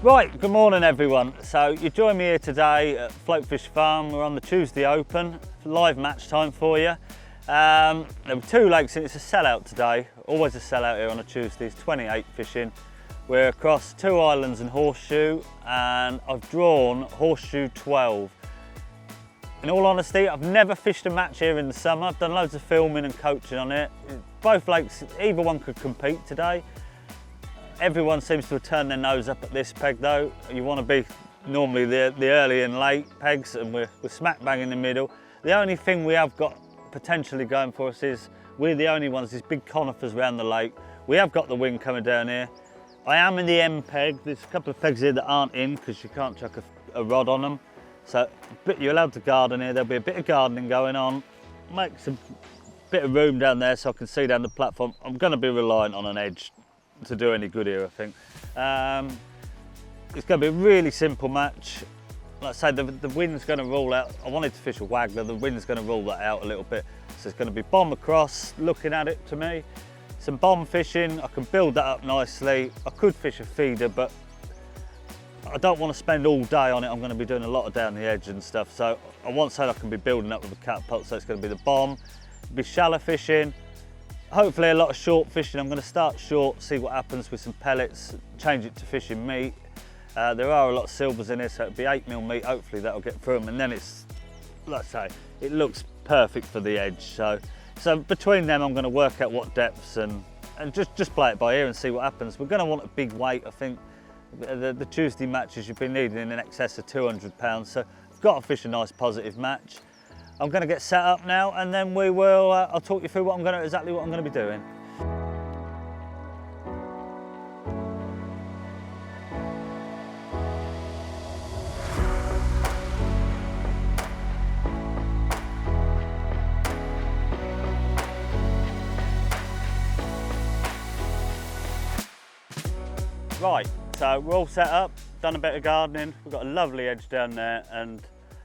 Right, good morning everyone. So you join me here today at Floatfish Farm. We're on the Tuesday Open, live match time for you. There were 2 lakes and it's a sellout today. Always a sellout here on a Tuesday. It's 28 fishing. We're across 2 islands and Horseshoe, and I've drawn Horseshoe 12. In all honesty, I've never fished a match here in the summer. I've done loads of filming and coaching on it. Both lakes, either one could compete today. Everyone seems to have turned their nose up at this peg though. You want to be normally the early and late pegs, and we're smack bang in the middle. The only thing we have got potentially going for us is we're the only ones, these big conifers around the lake. We have got the wind coming down here. I am in the M peg. There's a couple of pegs here that aren't in because you can't chuck a rod on them. So you're allowed to garden here. There'll be a bit of gardening going on. Make some bit of room down there so I can see down the platform. I'm going to be reliant on an edge to do any good here, I think. It's going to be a really simple match. Like I say, the wind's going to rule out. I wanted to fish a Waggler. The wind's going to rule that out a little bit. So it's going to be bomb across, looking at it to me. Some bomb fishing. I can build that up nicely. I could fish a feeder, but I don't want to spend all day on it. I'm going to be doing a lot of down the edge and stuff. So I want something I can be building up with a catapult. So it's going to be the bomb. It'll be shallow fishing. Hopefully a lot of short fishing. I'm going to start short, see what happens with some pellets, change it to fishing meat. There are a lot of silvers in here, so it'll be 8mm meat. Hopefully that'll get through them, and then it's, like I say, it looks perfect for the edge. So between them, I'm going to work out what depths and just play it by ear and see what happens. We're going to want a big weight. I think the Tuesday matches you've been needing in excess of 200 pounds. So I've got to fish a nice positive match. I'm going to get set up now, and then we will. I'll talk you through exactly what I'm going to be doing. Right, so we're all set up. Done a bit of gardening. We've got a lovely edge down there, and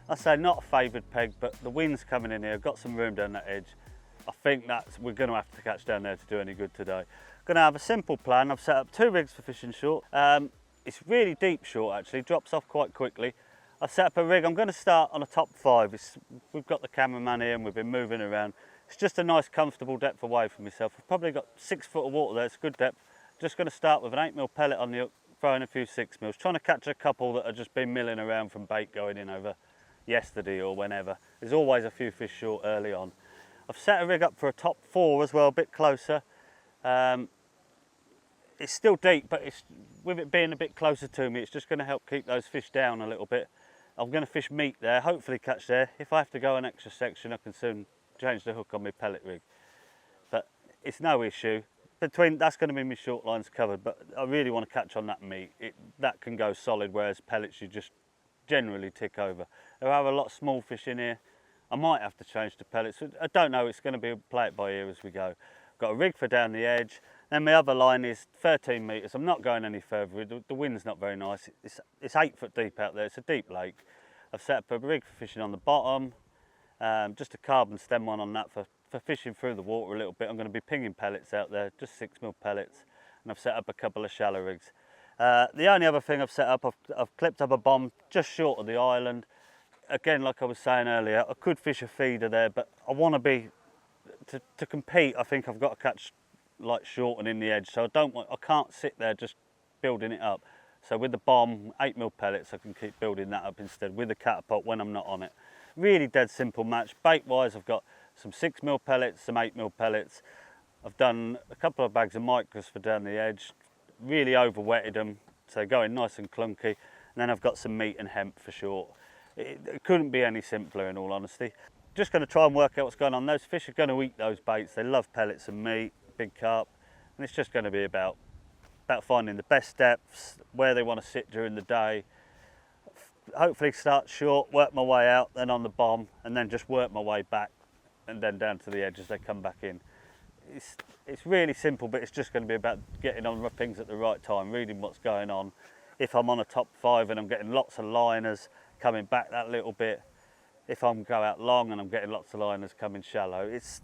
I say not a favoured peg, but the wind's coming in here. I've got some room down that edge. I think we're going to have to catch down there to do any good today. Going to have a simple plan. I've set up 2 rigs for fishing short. It's really deep short actually, drops off quite quickly. I've set up a rig. I'm going to start on a top 5. We've got the cameraman here and we've been moving around. It's just a nice comfortable depth away from myself. I've probably got 6 foot of water there. It's good depth. Just going to start with an 8mm pellet on the hook, throwing a few 6mm, trying to catch a couple that have just been milling around from bait going in over yesterday or whenever. There's always a few fish short early on. I've set a rig up for a top 4 as well, a bit closer. It's still deep, but with it being a bit closer to me, it's just going to help keep those fish down a little bit. I'm going to fish meat there, hopefully catch there. If I have to go an extra section, I can soon change the hook on my pellet rig. But it's no issue. That's going to be my short lines covered, but I really want to catch on that meat. That can go solid, whereas pellets you just generally tick over. There are a lot of small fish in here. I might have to change to pellets. I don't know, it's going to be play it by ear as we go. Got a rig for down the edge. Then my other line is 13 metres. I'm not going any further. The wind's not very nice. It's 8 foot deep out there. It's a deep lake. I've set up a rig for fishing on the bottom. Just a carbon stem one on that for fishing through the water a little bit. I'm going to be pinging pellets out there, just 6mm pellets. And I've set up a couple of shallow rigs. The only other thing I've set up, I've clipped up a bomb just short of the island. Again, like I was saying earlier, I could fish a feeder there, but I want to be, to compete, I think I've got to catch like short and in the edge. So I can't sit there just building it up. So with the bomb, 8mm pellets, I can keep building that up instead with the catapult when I'm not on it. Really dead simple match. Bait-wise, I've got some 6mm pellets, some 8mm pellets. I've done a couple of bags of micros for down the edge. Really over-wetted them, so going nice and clunky. And then I've got some meat and hemp for short. It couldn't be any simpler in all honesty. Just going to try and work out what's going on. Those fish are going to eat those baits. They love pellets and meat, big carp. And it's just going to be about finding the best depths, where they want to sit during the day. Hopefully start short, work my way out, then on the bomb, and then just work my way back and then down to the edge as they come back in. It's really simple, but it's just going to be about getting on things at the right time, reading what's going on. If I'm on a top 5 and I'm getting lots of liners coming back that little bit, if I'm go out long and I'm getting lots of liners coming shallow, it's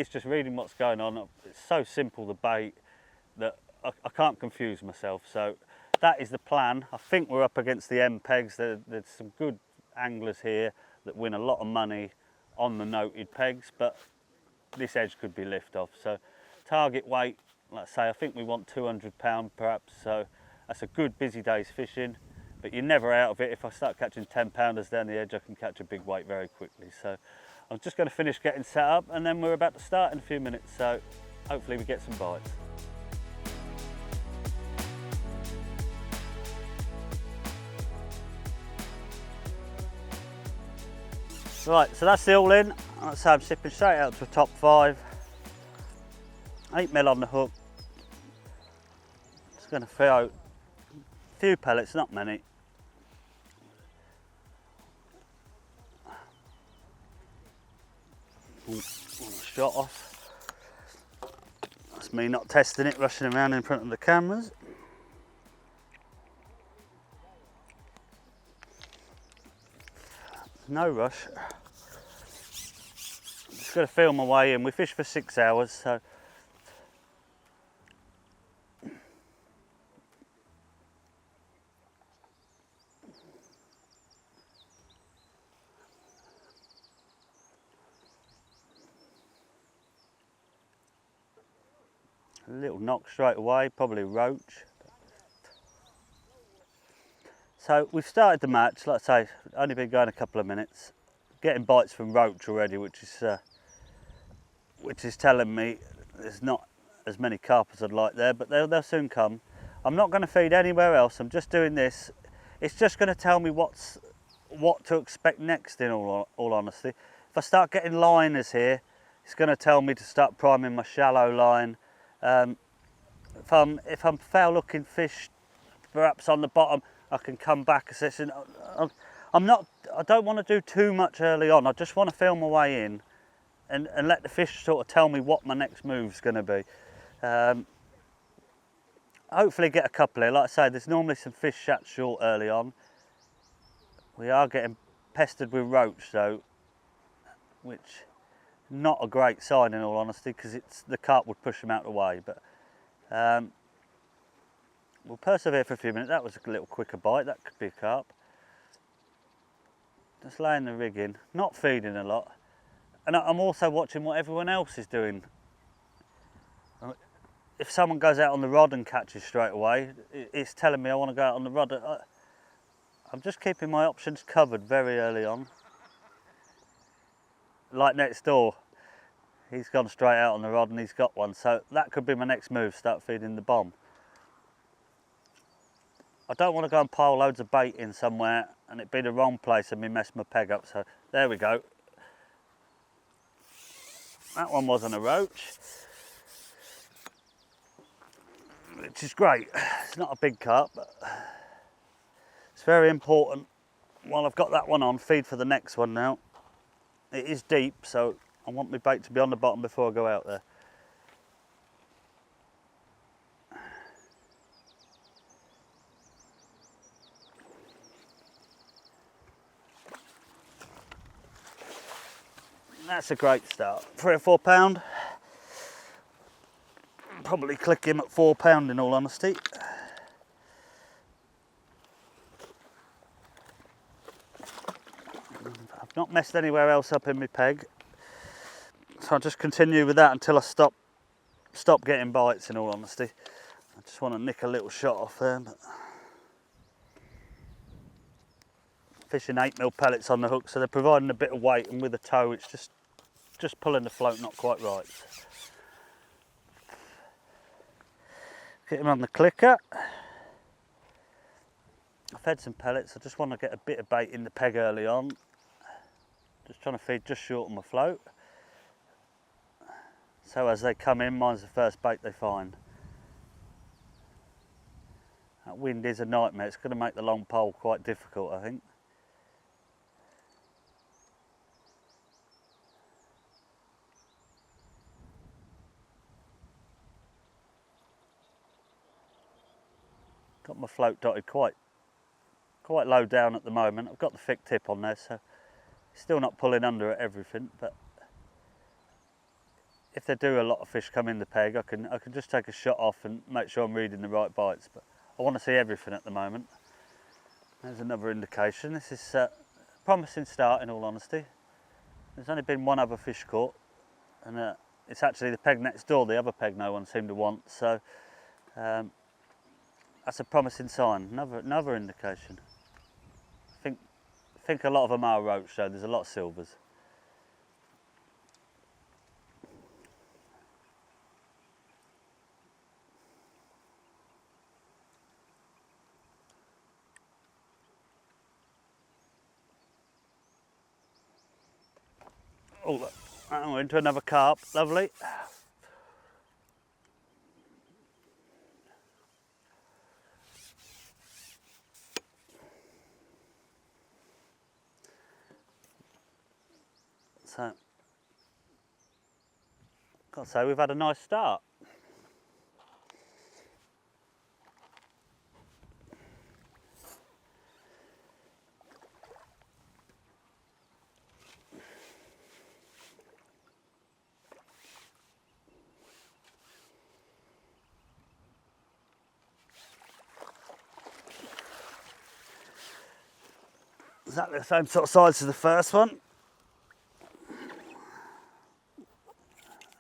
just reading what's going on. It's so simple, the bait, that I can't confuse myself. So that is the plan. I think we're up against the end pegs. There's some good anglers here that win a lot of money on the noted pegs, but this edge could be lift off. So target weight, like I say, I think we want 200 pound perhaps, so that's a good busy day's fishing, but you're never out of it. If I start catching 10 pounders down the edge, I can catch a big weight very quickly. So I'm just going to finish getting set up, and then we're about to start in a few minutes, so hopefully we get some bites. Right, so that's the all in. Like I say, I'm sipping straight out to a top 5. 8mm on the hook. Just going to throw a few pellets, not many. Shot off. That's me not testing it, rushing around in front of the cameras. No rush. Just got to feel my way in. We fished for 6 hours, so a little knock straight away, probably roach. So we've started the match, like I say, only been going a couple of minutes. Getting bites from roach already, which is telling me there's not as many carp as I'd like there, but they'll soon come. I'm not going to feed anywhere else, I'm just doing this. It's just going to tell me what to expect next, in all honesty. If I start getting liners here, it's going to tell me to start priming my shallow line. If I'm foul looking fish perhaps on the bottom, I can come back a session. I don't want to do too much early on. I just want to feel my way in and let the fish sort of tell me what my next move's going to be. Hopefully get a couple here. Like I say, there's normally some fish shut short early on. We are getting pestered with roach though, which not a great sign in all honesty, because the carp would push them out of the way. But we'll persevere for a few minutes. That was a little quicker bite. That could be a carp. Just laying the rig in, not feeding a lot. And I'm also watching what everyone else is doing. If someone goes out on the rod and catches straight away, it's telling me I want to go out on the rod. I'm just keeping my options covered very early on. Like next door, he's gone straight out on the rod and he's got one. So that could be my next move, start feeding the bomb. I don't want to go and pile loads of bait in somewhere and it be the wrong place and me mess my peg up. So there we go. That one wasn't a roach, which is great. It's not a big carp, but it's very important. While I've got that one on, feed for the next one now. It is deep, so I want my bait to be on the bottom before I go out there. That's a great start. 3 or 4 pound. Probably click him at 4 pound in all honesty. I've not messed anywhere else up in my peg, so I'll just continue with that until I stop getting bites in all honesty. I just want to nick a little shot off there. But fishing 8mm pellets on the hook, so they're providing a bit of weight, and with the toe it's just pulling the float not quite right. Get him on the clicker. I fed some pellets, I just want to get a bit of bait in the peg early on. Just trying to feed just short of my float. So as they come in, mine's the first bait they find. That wind is a nightmare, it's going to make the long pole quite difficult, I think. Got my float dotted quite low down at the moment. I've got the thick tip on there, so still not pulling under at everything, but if there do a lot of fish come in the peg, I can just take a shot off and make sure I'm reading the right bites. But I want to see everything at the moment. There's another indication. This is a promising start, in all honesty. There's only been one other fish caught, and it's actually the peg next door, the other peg no one seemed to want, so that's a promising sign, another indication. I think a lot of them are roach though, there's a lot of silvers. Oh look, and we're into another carp, lovely. So, got to say we've had a nice start. Exactly the same sort of size as the first one.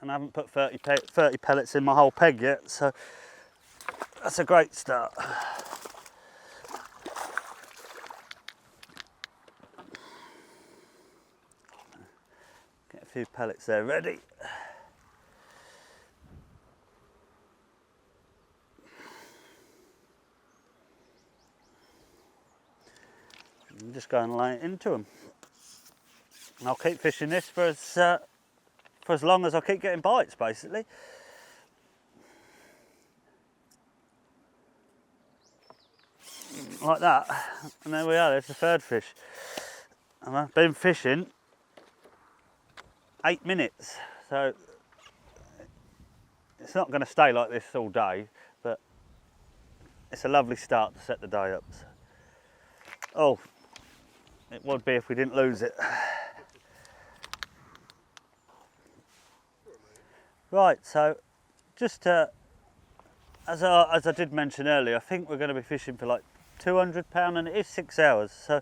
And I haven't put 30 pellets in my whole peg yet, so that's a great start. Get a few pellets there ready. And just go and lay it into them. And I'll keep fishing this for as long as I keep getting bites, basically. Like that. And there we are, there's the third fish. And I've been fishing 8 minutes. So it's not going to stay like this all day, but it's a lovely start to set the day up. So. Oh, it would be if we didn't lose it. Right, so just as I did mention earlier, I think we're going to be fishing for like £200 and it is 6 hours, so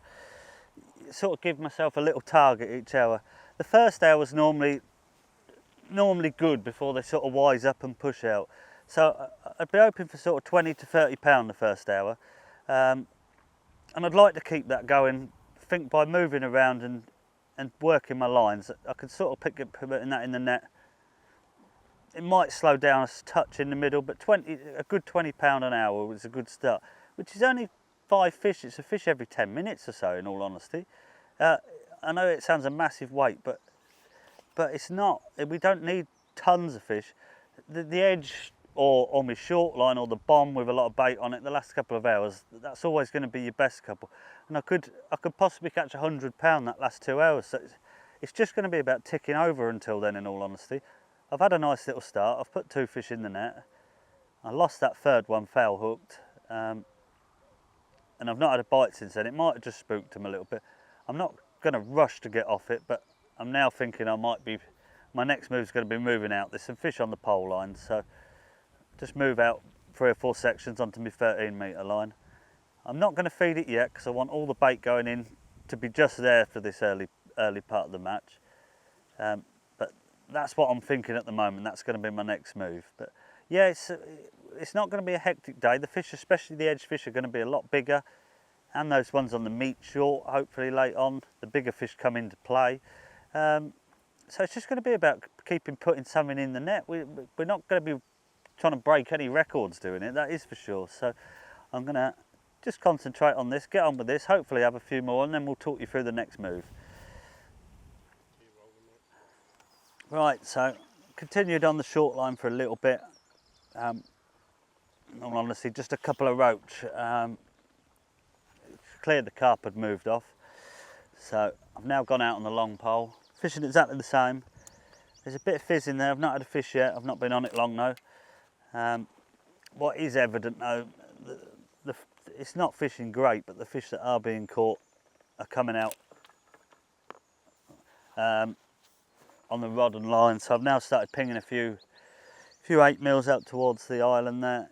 sort of give myself a little target each hour. The first hour is normally good before they sort of wise up and push out, so I'd be hoping for sort of £20 to £30 the first hour, and I'd like to keep that going. I think by moving around and working my lines, I could sort of pick up putting that in the net. It might slow down a touch in the middle, but a good £20 an hour was a good start, which is only 5 fish. It's a fish every 10 minutes or so, in all honesty. I know it sounds a massive weight, but it's not. We don't need tons of fish. The edge or my short line or the bomb with a lot of bait on it, the last couple of hours, that's always going to be your best couple. And I could possibly catch £100 that last 2 hours. So it's just going to be about ticking over until then, in all honesty. I've had a nice little start. I've put 2 fish in the net. I lost that third one foul hooked, and I've not had a bite since then. It might have just spooked him a little bit. I'm not going to rush to get off it, but I'm now thinking my next move is going to be moving out. There's some fish on the pole line, so just move out 3 or 4 sections onto my 13-metre line. I'm not going to feed it yet because I want all the bait going in to be just there for this early part of the match. But that's what I'm thinking at the moment. That's going to be my next move. But yeah, it's not going to be a hectic day. The fish, especially the edge fish, are going to be a lot bigger, and those ones on the meat short, hopefully late on, the bigger fish come into play. So it's just going to be about putting something in the net. We're not going to be trying to break any records doing it, that is for sure. So I'm going to just concentrate on this, get on with this, hopefully have a few more, and then we'll talk you through the next move. Right, so continued on the short line for a little bit. In all honesty, just a couple of roach. Cleared the carp had moved off. So I've now gone out on the long pole, fishing exactly the same. There's a bit of fizz in there. I've not had a fish yet. I've not been on it long though. What is evident though, it's not fishing great, but the fish that are being caught are coming out on the rod and line. So I've now started pinging a few 8 mils out towards the island there.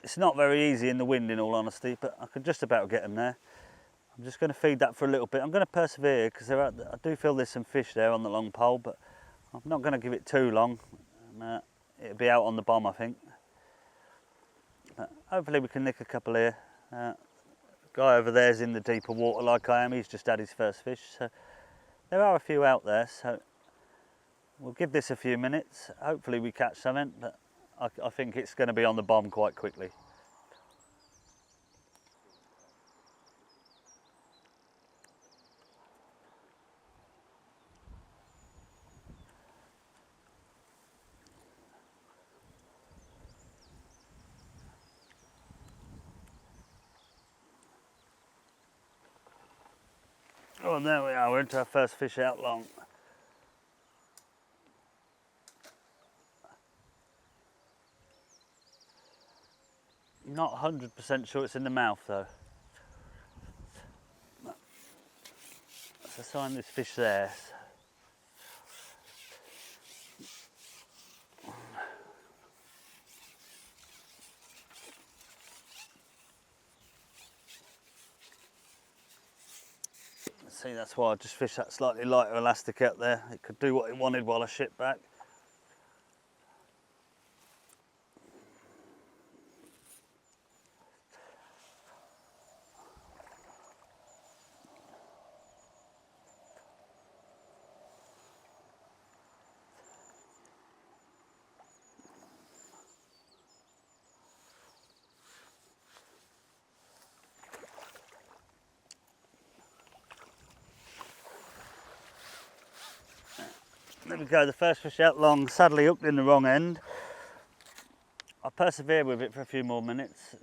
It's not very easy in the wind, in all honesty, but I can just about get them there. I'm just going to feed that for a little bit. I'm going to persevere because I do feel there's some fish there on the long pole, but I'm not going to give it too long. And, it'll be out on the bomb, I think. But hopefully we can nick a couple here. The guy over there's in the deeper water like I am. He's just had his first fish. So there are a few out there, so we'll give this a few minutes. Hopefully we catch something, but I think it's going to be on the bomb quite quickly. Oh, and there we are, we're into our first fish out long. Not 100% sure it's in the mouth though. That's a sign there's fish there. See, that's why I just fished that slightly lighter elastic out there. It could do what it wanted while I shipped back. There we go, the first fish out long, sadly hooked in the wrong end. I persevere with it for a few more minutes.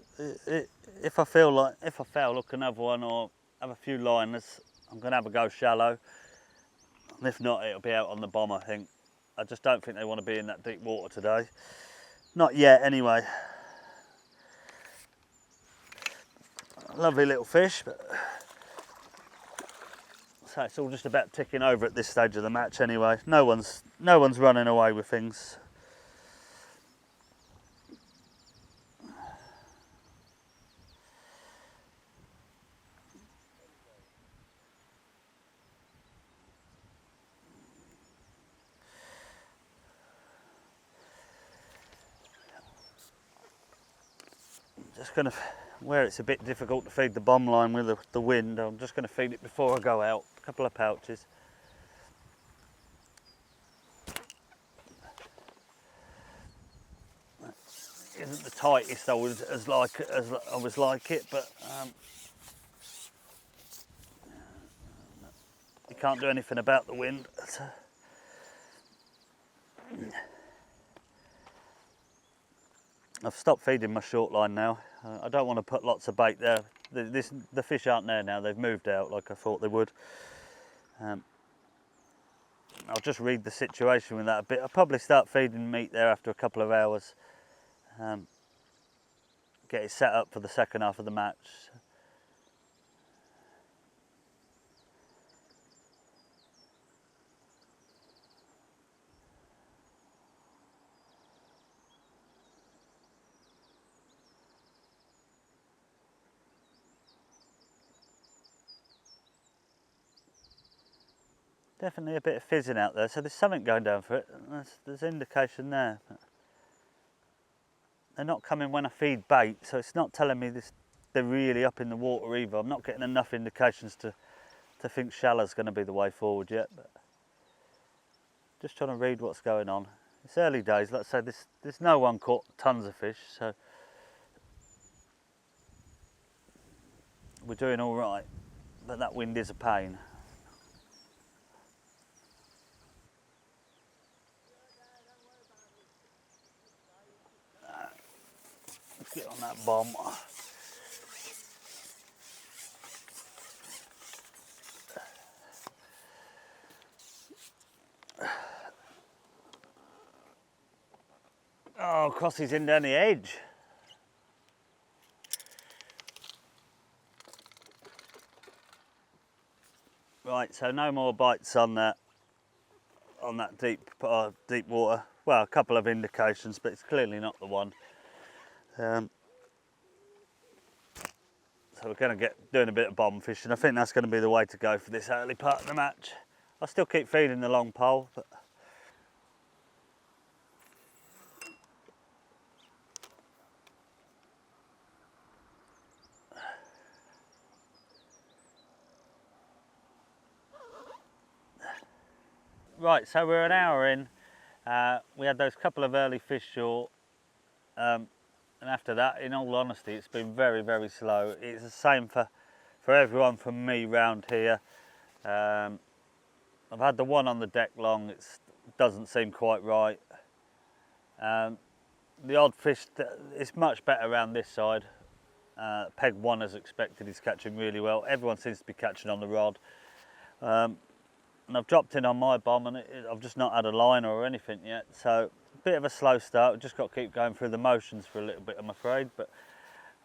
If I fail, hook another one or have a few liners, I'm going to have a go shallow. And if not, it'll be out on the bomb, I think. I just don't think they want to be in that deep water today. Not yet, anyway. Lovely little fish, but so it's all just about ticking over at this stage of the match anyway. No one's running away with things. Just going to, where it's a bit difficult to feed the bomb line with the wind, I'm just going to feed it before I go out. A couple of pouches. Isn't the tightest I was like it, but you can't do anything about the wind. So. I've stopped feeding my short line now. I don't want to put lots of bait there. The fish aren't there now, they've moved out like I thought they would. I'll just read the situation with that a bit. I'll probably start feeding meat there after a couple of hours. Get it set up for the second half of the match. Definitely a bit of fizzing out there, so there's something going down for it. There's indication there. But they're not coming when I feed bait, so it's not telling me they're really up in the water either. I'm not getting enough indications to think shallow's going to be the way forward yet. But just trying to read what's going on. It's early days, like I say, there's no one caught tons of fish, so we're doing all right. But that wind is a pain. Let's get on that bomb. Oh, Crossy's in down the edge. Right, so no more bites on that deep water. Well, a couple of indications, but it's clearly not the one. So we're going to get doing a bit of bomb fishing. I think that's going to be the way to go for this early part of the match. I'll still keep feeding the long pole, but right, so we're an hour in. We had those couple of early fish short, and after that, in all honesty, it's been very, very slow. It's the same for everyone from me round here. I've had the one on the deck long, it doesn't seem quite right. The odd fish, it's much better around this side. Peg 1 as expected is catching really well. Everyone seems to be catching on the rod. And I've dropped in on my bomb and I've just not had a liner or anything yet. So a bit of a slow start, we've just got to keep going through the motions for a little bit, I'm afraid. But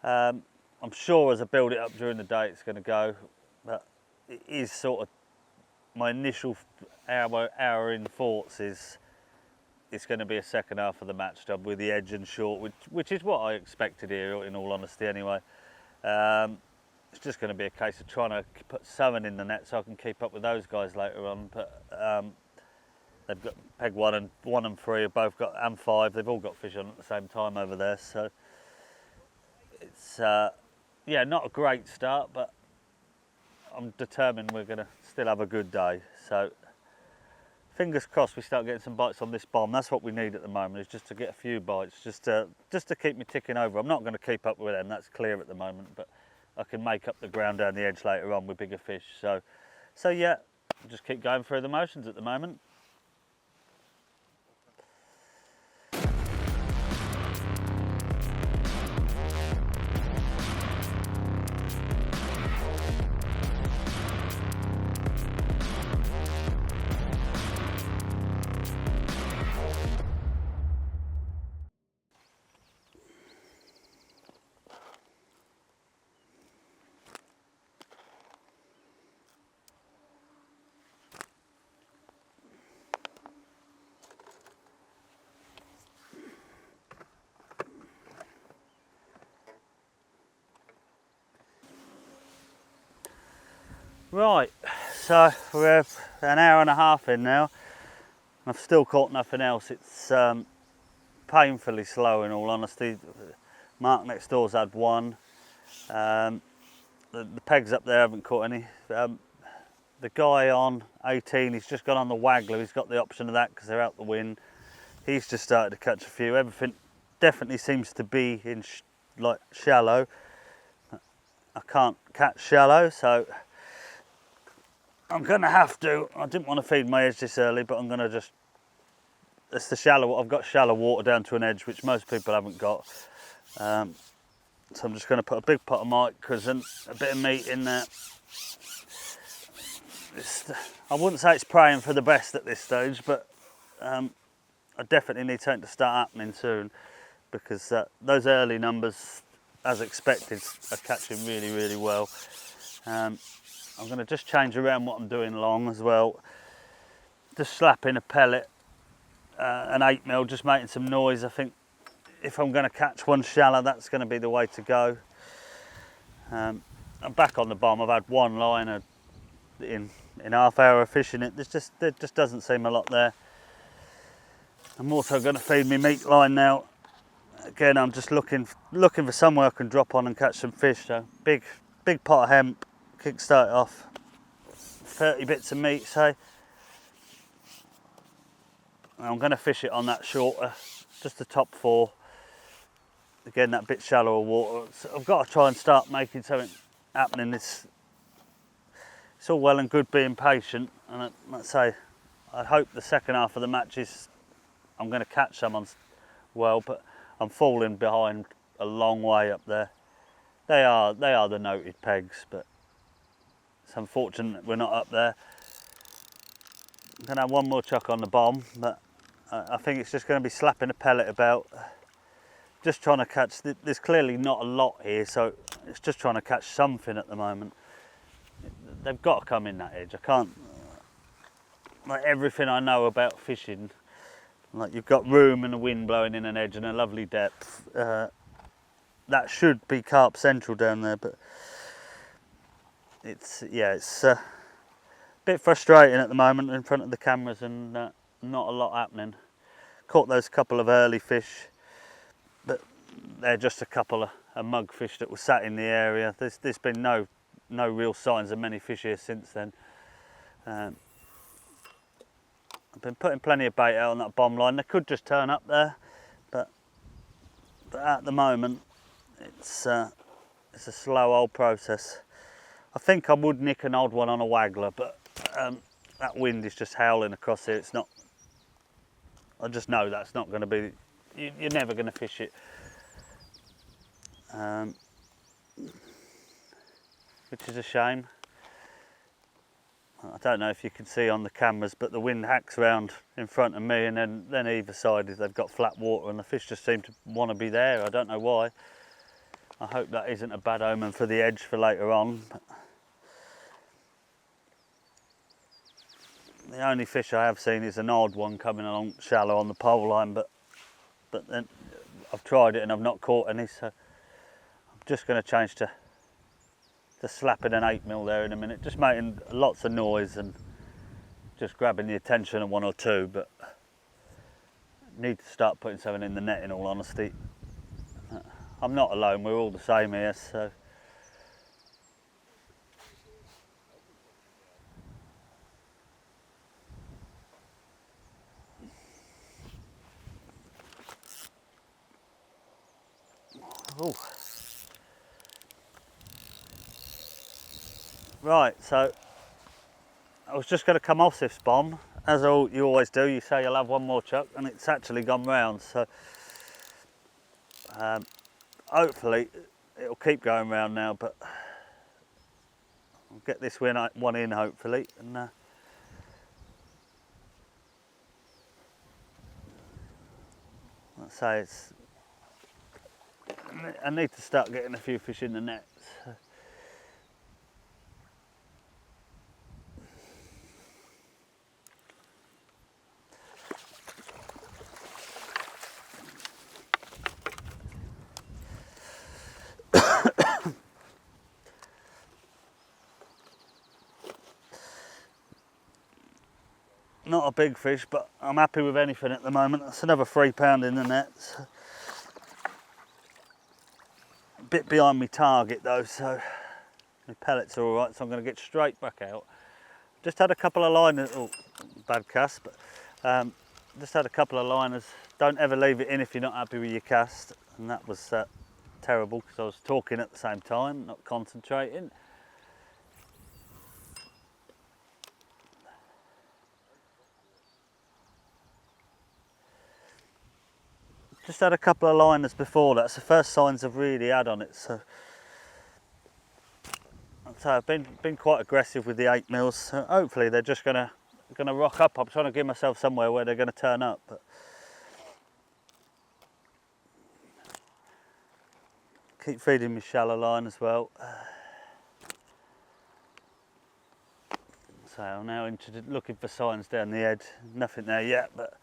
I'm sure as I build it up during the day it's going to go. But it is sort of, my initial hour in thoughts is it's going to be a second half of the match job with the edge and short, which is what I expected here, in all honesty anyway. It's just going to be a case of trying to put 7 in the net so I can keep up with those guys later on. But they've got peg 1 and 3 have both got, and 5, they've all got fish on at the same time over there. So it's yeah, not a great start, but I'm determined we're going to still have a good day. So fingers crossed we start getting some bites on this bomb. That's what we need at the moment, is just to get a few bites, just to keep me ticking over. I'm not going to keep up with them, that's clear at the moment, but I can make up the ground down the edge later on with bigger fish. So yeah, just keep going through the motions at the moment. Right, so we're an hour and a half in now. I've still caught nothing else. It's painfully slow, in all honesty. Mark next door's had 1. The pegs up there haven't caught any. The guy on 18, he's just gone on the Waggler. He's got the option of that because they're out the wind. He's just started to catch a few. Everything definitely seems to be in like shallow. I can't catch shallow, so I'm gonna have to. I didn't want to feed my edge this early, but I'm gonna just. It's the shallow. I've got shallow water down to an edge, which most people haven't got. So I'm just gonna put a big pot of micros and a bit of meat in there. I wouldn't say it's praying for the best at this stage, but I definitely need something to start happening soon, because those early numbers, as expected, are catching really, really well. I'm going to just change around what I'm doing long as well. Just slap in a pellet, an 8mm, just making some noise. I think if I'm going to catch one shallow, that's going to be the way to go. I'm back on the bomb. I've had 1 liner in half hour of fishing it. There just doesn't seem a lot there. I'm also going to feed me meat line now. Again, I'm just looking for somewhere I can drop on and catch some fish. So big pot of hemp. Kickstart it off, 30 bits of meat, say. I'm going to fish it on that shorter, just the top 4. Again, that bit shallower water. So I've got to try and start making something happening. It's all well and good being patient, and let's say, I hope the second half of the match is, I'm going to catch someone well, but I'm falling behind a long way up there. They are the noted pegs, but it's unfortunate we're not up there. I'm going to have 1 more chuck on the bomb, but I think it's just going to be slapping a pellet about, just trying to catch. There's clearly not a lot here, so it's just trying to catch something at the moment. They've got to come in that edge. I can't, like everything I know about fishing, like you've got room and the wind blowing in an edge and a lovely depth. That should be carp central down there, but it's a bit frustrating at the moment in front of the cameras, and not a lot happening. Caught those couple of early fish, but they're just a couple of mugfish that were sat in the area. There's been no real signs of many fish here since then. I've been putting plenty of bait out on that bomb line. They could just turn up there, but at the moment it's a slow old process. I think I would nick an odd one on a Waggler, but that wind is just howling across here. It's not. I just know that's not going to be. You're never going to fish it. Which is a shame. I don't know if you can see on the cameras, but the wind hacks round in front of me, and then either side they've got flat water, and the fish just seem to want to be there. I don't know why. I hope that isn't a bad omen for the edge for later on. But the only fish I have seen is an odd one coming along shallow on the pole line, but then I've tried it and I've not caught any, so I'm just going to change to slapping an 8mm there in a minute, just making lots of noise and just grabbing the attention of one or two, but need to start putting something in the net, in all honesty. I'm not alone, we're all the same here, so ooh. Right, so I was just going to come off this bomb, as you always do. You say you'll have one more chuck, and it's actually gone round, so hopefully it'll keep going round now, but I'll get this one in hopefully, and let's say I need to start getting a few fish in the nets. Not a big fish, but I'm happy with anything at the moment. That's another £3 in the net. A bit behind my target though, so my pellets are all right, so I'm going to get straight back out. Just had a couple of liners, oh, bad cast, but just had a couple of liners. Don't ever leave it in if you're not happy with your cast, and that was terrible because I was talking at the same time, not concentrating. Just had a couple of liners before. That's the first signs I've really had on it. So I've been quite aggressive with the 8mm. So hopefully they're just gonna rock up. I'm trying to give myself somewhere where they're gonna turn up. But keep feeding me shallow line as well. So I'm now looking for signs down the edge. Nothing there yet, but.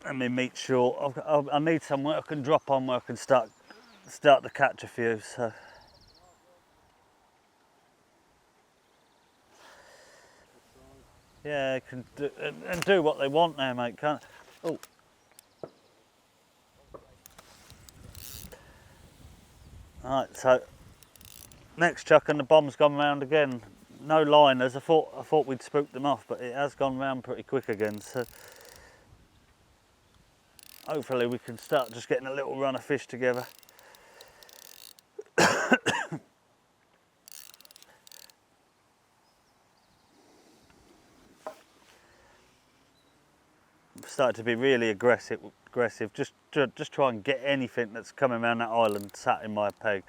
Let me make sure I need somewhere I can drop on where I can start to catch a few. So yeah, I can do what they want now, mate. Can't. Oh. Right, so next chuck and the bomb's gone round again. No liners. I thought we'd spooked them off, but it has gone round pretty quick again. So. Hopefully we can start just getting a little run of fish together. I've started to be really aggressive. Just try and get anything that's coming around that island sat in my peg.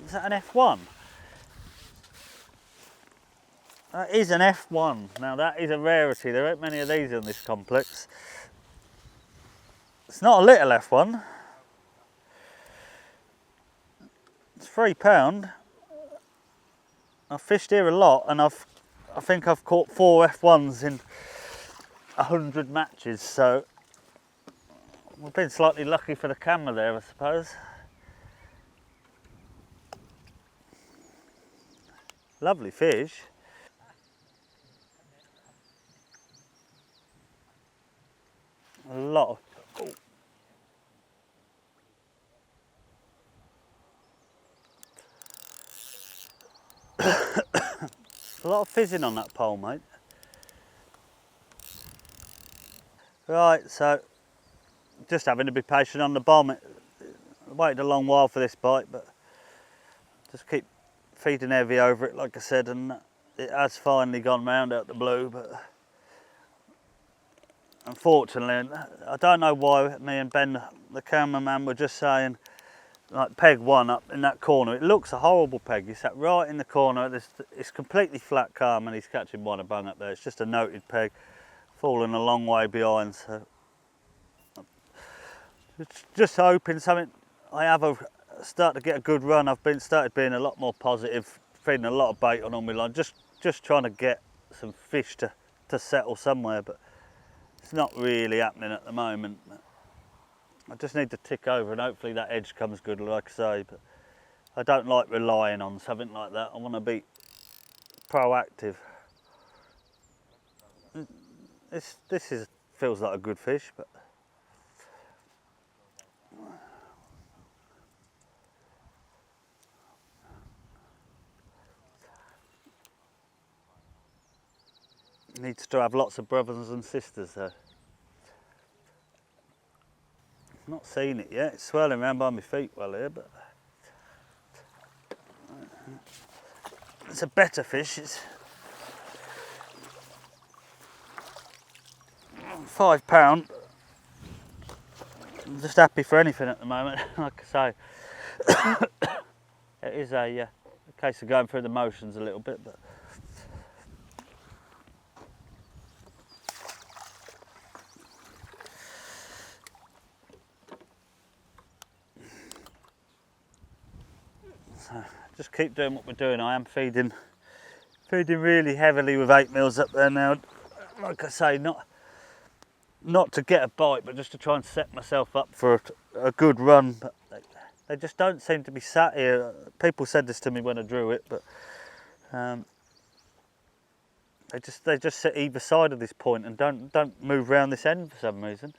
Is that an F1? That is an F1. Now that is a rarity. There aren't many of these in this complex. It's not a little F1. It's £3. I've fished here a lot, and I think I've caught 4 F1s in 100 matches. So We've been slightly lucky for the camera there, I suppose. Lovely fish. A lot of... A lot of fizzing on that pole, mate. Right, so just having to be patient on the bomb. I waited a long while for this bite, but just keep feeding heavy over it, like I said, and it has finally gone round out the blue. But unfortunately, I don't know why me and Ben, the cameraman, were just saying, like, peg one up in that corner. It looks a horrible peg. He sat right in the corner. It's completely flat calm, and he's catching one a bung up there. It's just a noted peg, falling a long way behind. So just hoping something. I have start to get a good run. I've started being a lot more positive, feeding a lot of bait on my line, just trying to get some fish to settle somewhere, but it's not really happening at the moment. I just need to tick over and hopefully that edge comes good, like I say, but I don't like relying on something like that. I want to be proactive. This feels like a good fish, but needs to have lots of brothers and sisters though. Not seen it yet. It's swirling around by my feet well here, but it's a better fish. It's £5. I'm just happy for anything at the moment. Like I say, it is a case of going through the motions a little bit, but so just keep doing what we're doing. I am feeding really heavily with 8mm up there now. Like I say, not to get a bite, but just to try and set myself up for a good run. But they just don't seem to be sat here. People said this to me when I drew it, but they just sit either side of this point and don't move around this end for some reason.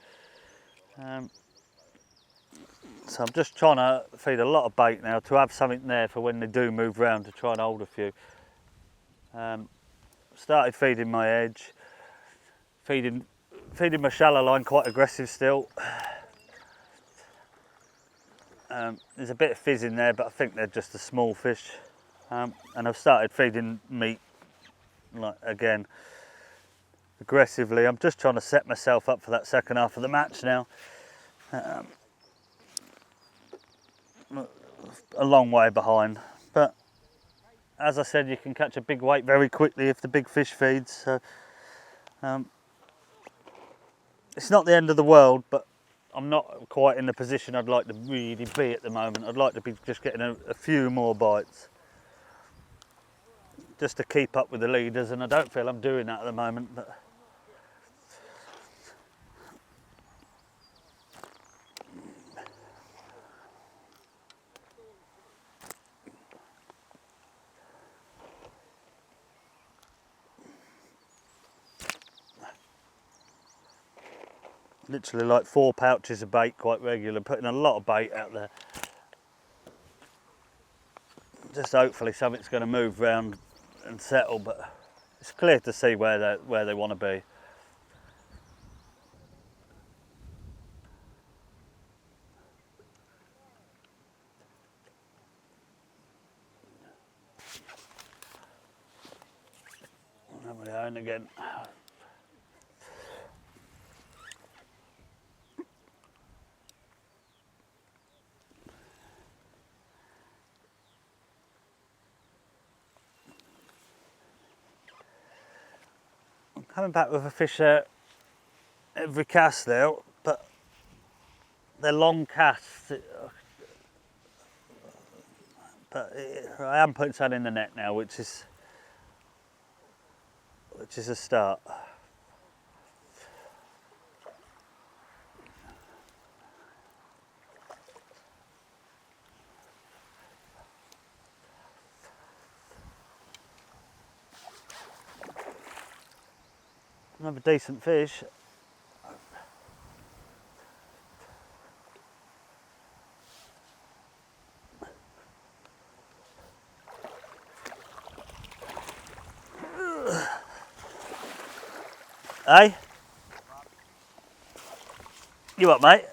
So I'm just trying to feed a lot of bait now to have something there for when they do move round, to try and hold a few. Started feeding my edge, feeding my shallow line quite aggressive still. There's a bit of fizz in there, but I think they're just a small fish. And I've started feeding meat, like, again, aggressively. I'm just trying to set myself up for that second half of the match now. A long way behind, but as I said, you can catch a big weight very quickly if the big fish feeds. So it's not the end of the world, but I'm not quite in the position I'd like to really be at the moment. I'd like to be just getting a few more bites, just to keep up with the leaders, and I don't feel I'm doing that at the moment. But literally like 4 pouches of bait quite regular, putting a lot of bait out there. Just hopefully something's going to move round and settle, but it's clear to see where they want to be. And we're on again. Coming back with a fish every cast now, but they're long casts. But I am putting something in the net now, which is a start. Another decent fish. Hey? You up, mate?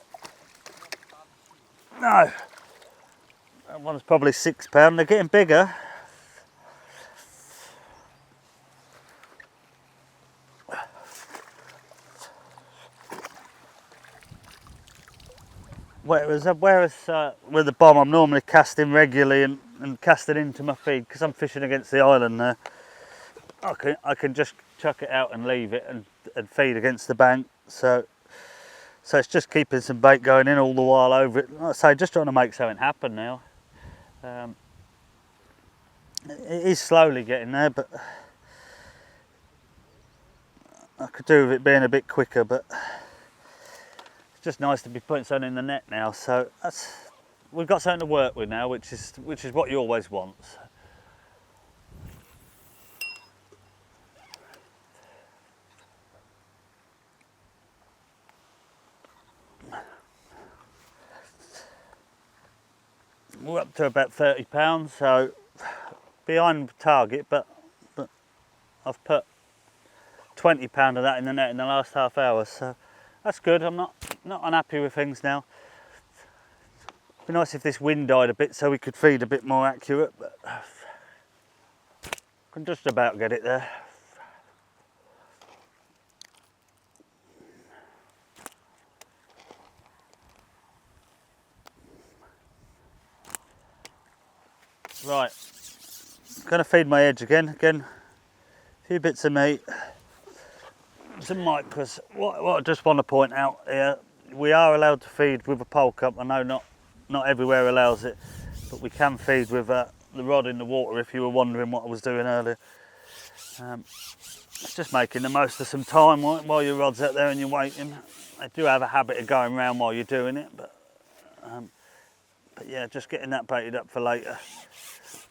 No. That one's probably £6. They're getting bigger. Whereas with the bomb, I'm normally casting regularly and casting into my feed, because I'm fishing against the island there. I can just chuck it out and leave it and feed against the bank. So it's just keeping some bait going in all the while over it. Like I say, just trying to make something happen now. It is slowly getting there, but I could do with it being a bit quicker. But it's just nice to be putting something in the net now. So we've got something to work with now, which is what you always want. We're up to about £30, so behind target, but I've put £20 of that in the net in the last half hour, so that's good. I'm not unhappy with things now. It'd be nice if this wind died a bit so we could feed a bit more accurate, but I can just about get it there. Right, going to feed my edge again. A few bits of meat, some micros. What I just want to point out here, we are allowed to feed with a pole cup. I know not everywhere allows it, but we can feed with the rod in the water, if you were wondering what I was doing earlier. It's just making the most of some time while your rod's out there and you're waiting. They do have a habit of going around while you're doing it, but yeah, just getting that baited up for later.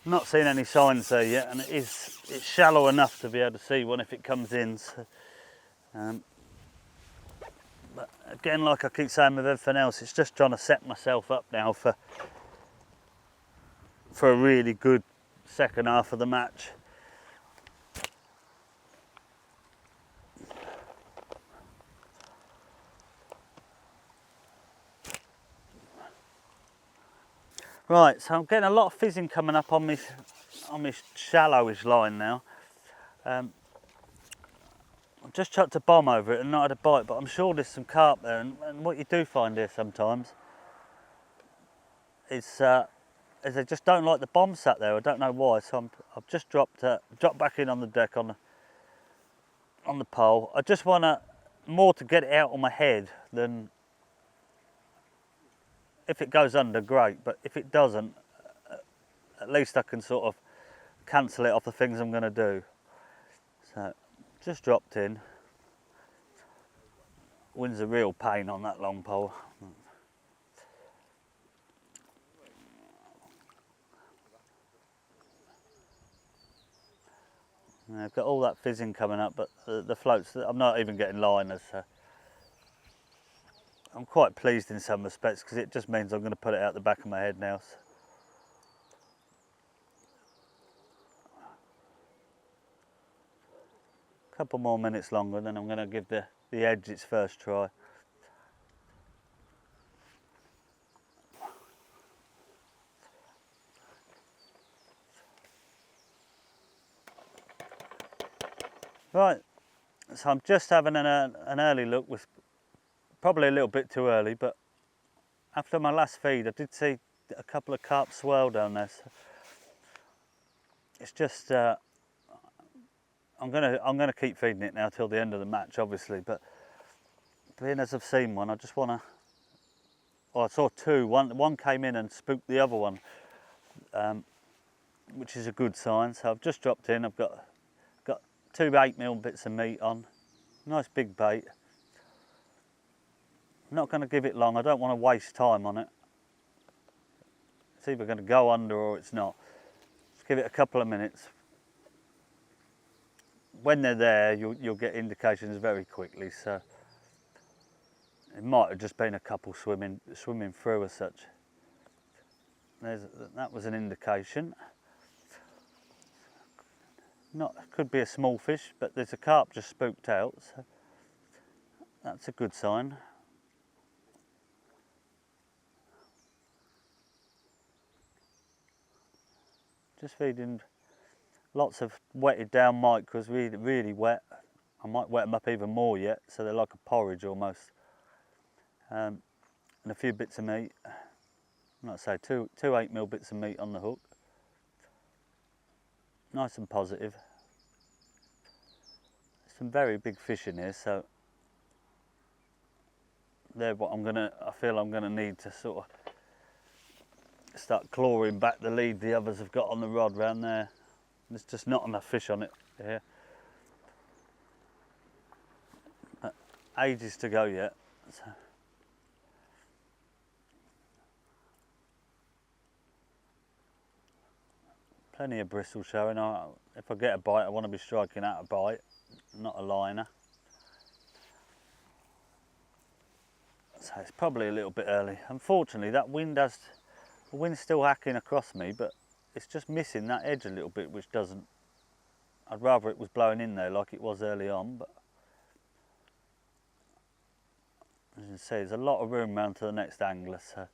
Not seen any signs there yet, and it's shallow enough to be able to see one if it comes in. So, but again, like I keep saying with everything else, it's just trying to set myself up now for a really good second half of the match. Right, so I'm getting a lot of fizzing coming up on this shallowish line now. I've just chucked a bomb over it and not had a bite, but I'm sure there's some carp there. And what you do find here sometimes is they just don't like the bomb sat there. I don't know why. So I've just dropped back in on the deck on the pole. I just want more to get it out on my head than. If it goes under, great, but if it doesn't, at least I can sort of cancel it off the things I'm going to do. So, just dropped in. Wind's a real pain on that long pole. And I've got all that fizzing coming up, but the floats, I'm not even getting liners. So I'm quite pleased in some respects, because it just means I'm going to put it out the back of my head now. So. A couple more minutes longer, then I'm going to give the edge its first try. Right, so I'm just having an early look with. Probably a little bit too early, but after my last feed I did see a couple of carp swirl down there. So it's just I'm gonna keep feeding it now till the end of the match, obviously. But being as I've seen one, I just wanna. Well, I saw two. One came in and spooked the other one, which is a good sign. So I've just dropped in. I've got 2 8mm bits of meat on. Nice big bait. I'm not going to give it long. I don't want to waste time on it. It's either going to go under or it's not. Just give it a couple of minutes. when they're there, you'll get indications very quickly. So it might have just been a couple swimming through as such. That was an indication. Could be a small fish, but there's a carp just spooked out, so that's a good sign. Just feeding lots of wetted down micros, really, really wet. I might wet them up even more yet, so they're like a porridge almost. And a few bits of meat. Like I say, two 8mm bits of meat on the hook. Nice and positive. Some very big fish in here, so they're what I feel I'm gonna need to sort of start clawing back the lead the others have got on the rod round there. There's just not enough fish on it here. Ages to go yet. So. Plenty of bristle showing. If I get a bite, I want to be striking out a bite, not a liner. So it's probably a little bit early. Unfortunately, the wind's still hacking across me, but it's just missing that edge a little bit, which doesn't. I'd rather it was blowing in there like it was early on, but as you can see, there's a lot of room round to the next angler, so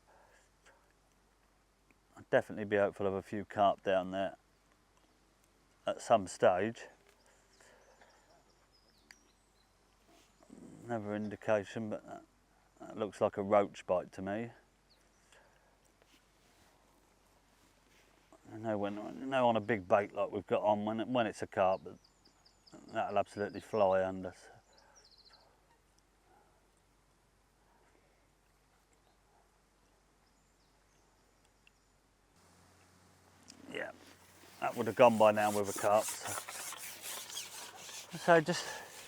I'd definitely be hopeful of a few carp down there at some stage. Another indication, but that looks like a roach bite to me. I know on a big bait like we've got on, when it's a carp, that'll absolutely fly under. Yeah, that would have gone by now with a carp. So just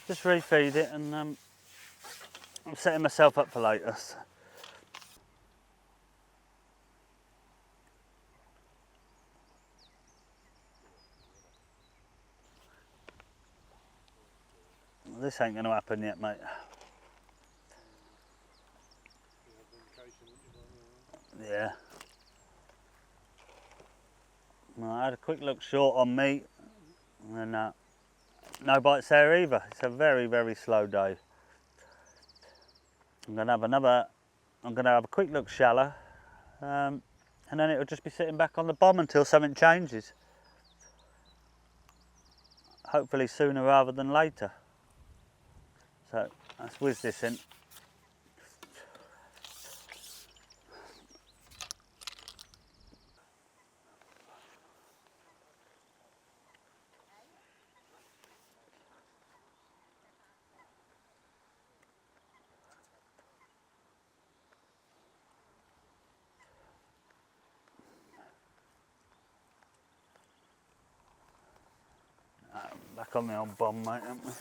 refeed it, and I'm setting myself up for later. This ain't going to happen yet, mate. Yeah. Well, I had a quick look short on meat, and no bites there either. It's a very, very slow day. I'm going to have a quick look shallow, and then it'll just be sitting back on the bomb until something changes. Hopefully sooner rather than later. So let's whiz this in. Back on the old bomb, mate, haven't we?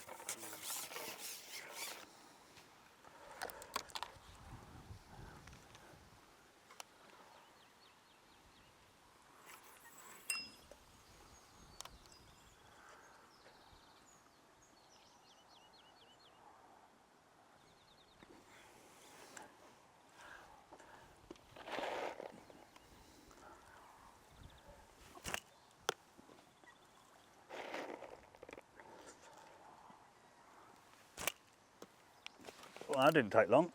Well, that didn't take long.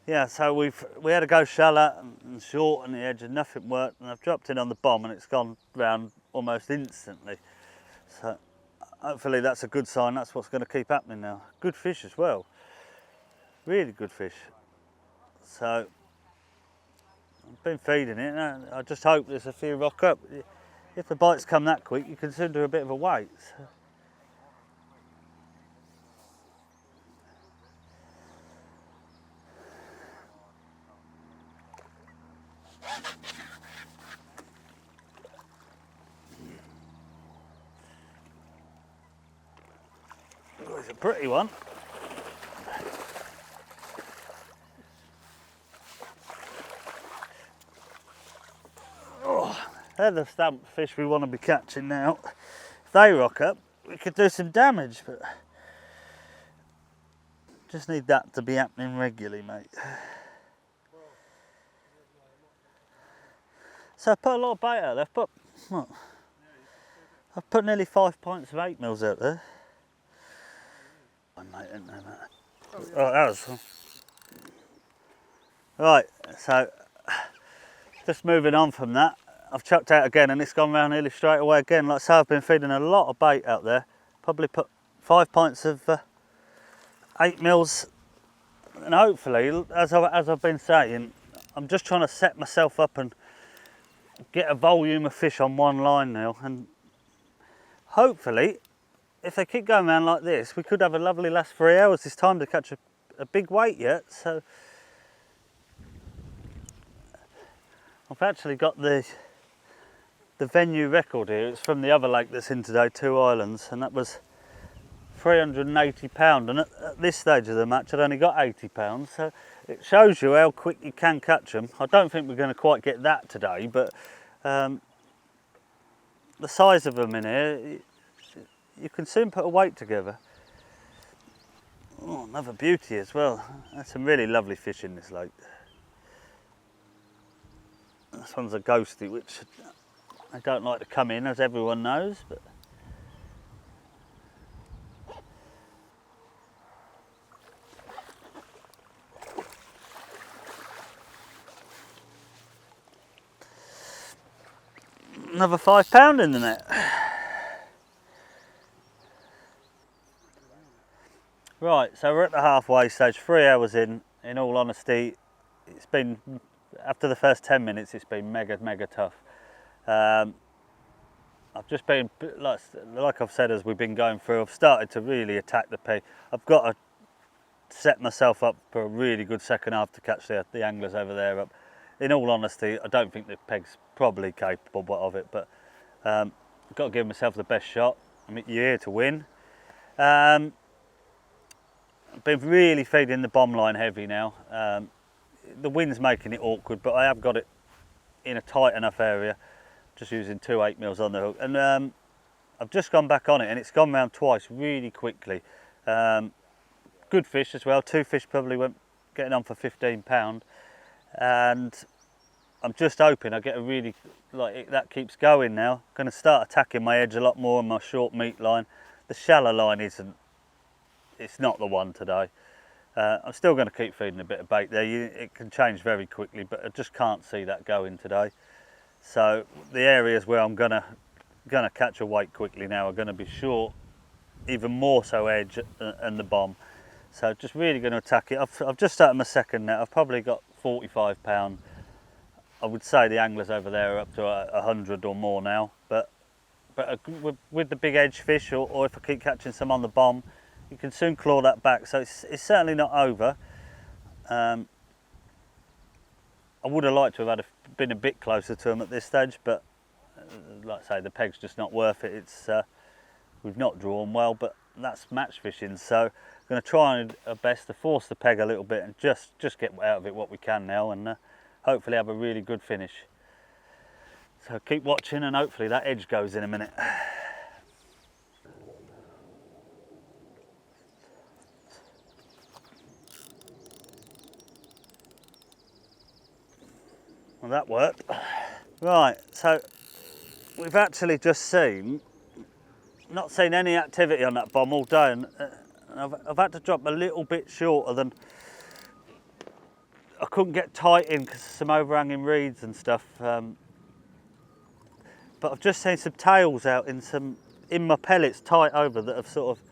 Yeah, so we had to go shallow and short on the edge and nothing worked, and I've dropped in on the bomb and it's gone round almost instantly. So hopefully that's a good sign. That's what's going to keep happening now. Good fish as well. Really good fish. So I've been feeding it, and I just hope there's a few rock up. If the bites come that quick, you can soon do a bit of a wait. So. Oh, it's a pretty one. They're the stamp fish we want to be catching now. If they rock up, we could do some damage, but just need that to be happening regularly, mate. So I put a lot of bait out there. I've put nearly 5 pints of 8mm out there. Oh, mate, didn't know that. Oh, that was fun. Right, so just moving on from that, I've chucked out again and it's gone round nearly straight away again. Like I say, I've been feeding a lot of bait out there. Probably put 5 pints of 8mm, and hopefully, as I've been saying, I'm just trying to set myself up and get a volume of fish on one line now, and hopefully, if they keep going around like this, we could have a lovely last 3 hours this time to catch a big weight yet. So I've actually got the venue record here. It's from the other lake that's in today, 2 Islands, and that was 380 pound, and at this stage of the match I'd only got 80 pounds, so it shows you how quick you can catch them. I don't think we're going to quite get that today, but the size of them in here, you can soon put a weight together. Oh, another beauty as well. There's some really lovely fish in this lake. This one's a ghosty, which I don't like to come in, as everyone knows, but another 5 pound in the net. Right, so we're at the halfway stage, 3 hours in all honesty. It's been, after the first 10 minutes, it's been mega tough. I've just been, like I've said as we've been going through, I've started to really attack the peg. I've got to set myself up for a really good second half to catch the anglers over there up. In all honesty, I don't think the peg's probably capable of it, but I've got to give myself the best shot. I mean, you're here to win. I've been really feeding the bomb line heavy now. The wind's making it awkward, but I have got it in a tight enough area, just using 2 8mm on the hook. And I've just gone back on it and it's gone round twice really quickly. Good fish as well, 2 fish probably went getting on for 15 pound. And I'm just hoping I get a really, that keeps going now. I'm going to start attacking my edge a lot more on my short meat line. The shallow line it's not the one today. I'm still going to keep feeding a bit of bait there. It can change very quickly, but I just can't see that going today. So the areas where I'm going to catch a weight quickly now are going to be short, even more so edge and the bomb. So just really going to attack it. I've just started my second net. I've probably got 45 pound. I would say the anglers over there are up to 100 or more now. But with the big edge fish, or if I keep catching some on the bomb, you can soon claw that back. So it's certainly not over. I would have liked to have been a bit closer to them at this stage, but like I say, the peg's just not worth it. We've not drawn well, but that's match fishing. So I'm going to try our best to force the peg a little bit and just get out of it what we can now, and hopefully have a really good finish. So keep watching and hopefully that edge goes in a minute. Well, that worked. Right, so we've actually just not seen any activity on that bomb all day, and I've had to drop a little bit shorter than I couldn't get tight in because of some overhanging reeds and stuff. But I've just seen some tails out in my pellets tight over that have sort of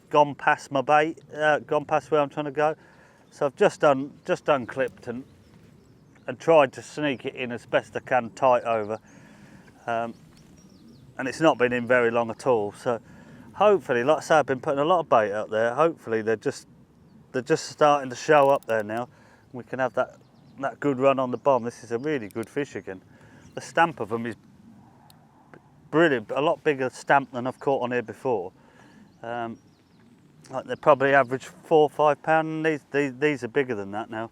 gone past my bait, gone past where I'm trying to go. So I've just unclipped and tried to sneak it in as best I can tight over. And it's not been in very long at all. So hopefully, like I say, I've been putting a lot of bait out there. Hopefully they're just starting to show up there now. We can have that good run on the bomb. This is a really good fish again. The stamp of them is brilliant, a lot bigger stamp than I've caught on here before. Like they're probably average 4 or 5 pound, and these are bigger than that now.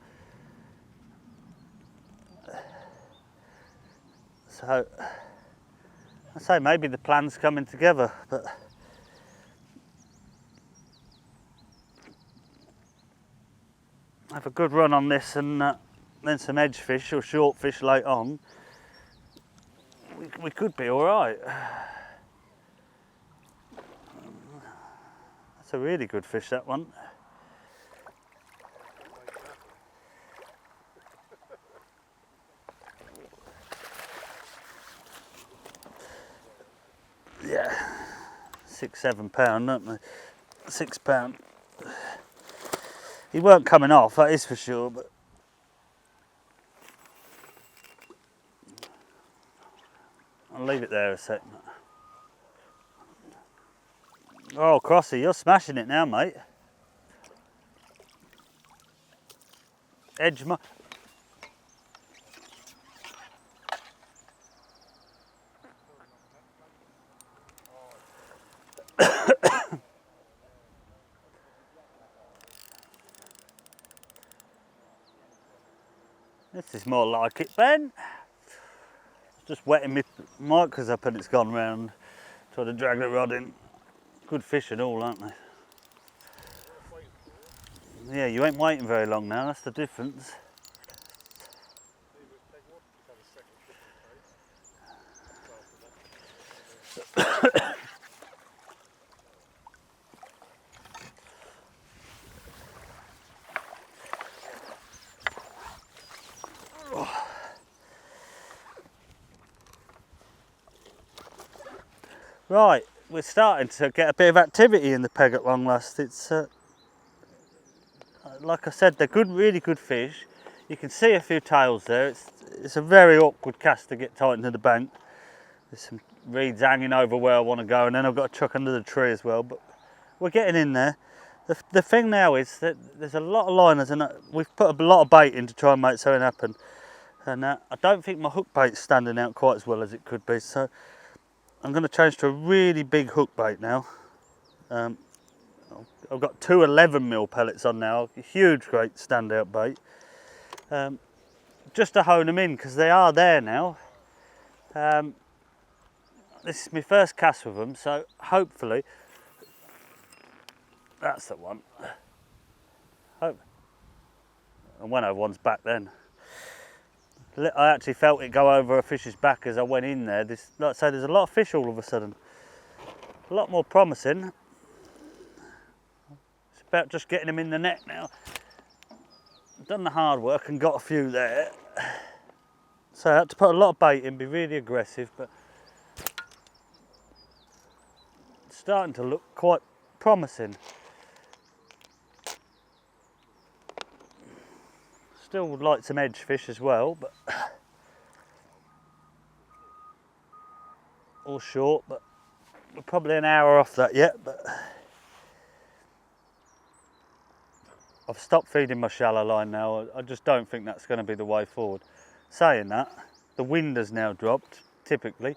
So I say maybe the plan's coming together, but have a good run on this and then some edge fish or short fish late on. We could be all right. That's a really good fish, that one. Yeah, 6-7 pound, don't they? 6 pound. He weren't coming off, that is for sure, but I'll leave it there a second. Oh, Crossy, you're smashing it now, mate. Edge my... This is more like it, Ben. Just wetting my micros up and it's gone round. Trying to drag the rod in. Good fish and all, aren't they? Yeah, you ain't waiting very long now, that's the difference. Right, we're starting to get a bit of activity in the peg at long last. It's like I said, they're good, really good fish. You can see a few tails there. It's a very awkward cast to get tight into the bank. There's some reeds hanging over where I want to go, and then I've got a chuck under the tree as well. But we're getting in there. The thing now is that there's a lot of liners, and we've put a lot of bait in to try and make something happen. And I don't think my hook bait's standing out quite as well as it could be. So I'm going to change to a really big hook bait now. I've got two 11mm pellets on now, a huge, great standout bait. Just to hone them in because they are there now. This is my first cast with them, so hopefully that's the one. And when one's back then. I actually felt it go over a fish's back as I went in there. Like I say, there's a lot of fish all of a sudden. A lot more promising. It's about just getting them in the net now. I've done the hard work and got a few there. So I had to put a lot of bait in, be really aggressive, but it's starting to look quite promising. Still would like some edge fish as well, but all short, but we're probably an hour off that yet. But I've stopped feeding my shallow line now. I just don't think that's going to be the way forward. Saying that, the wind has now dropped, typically,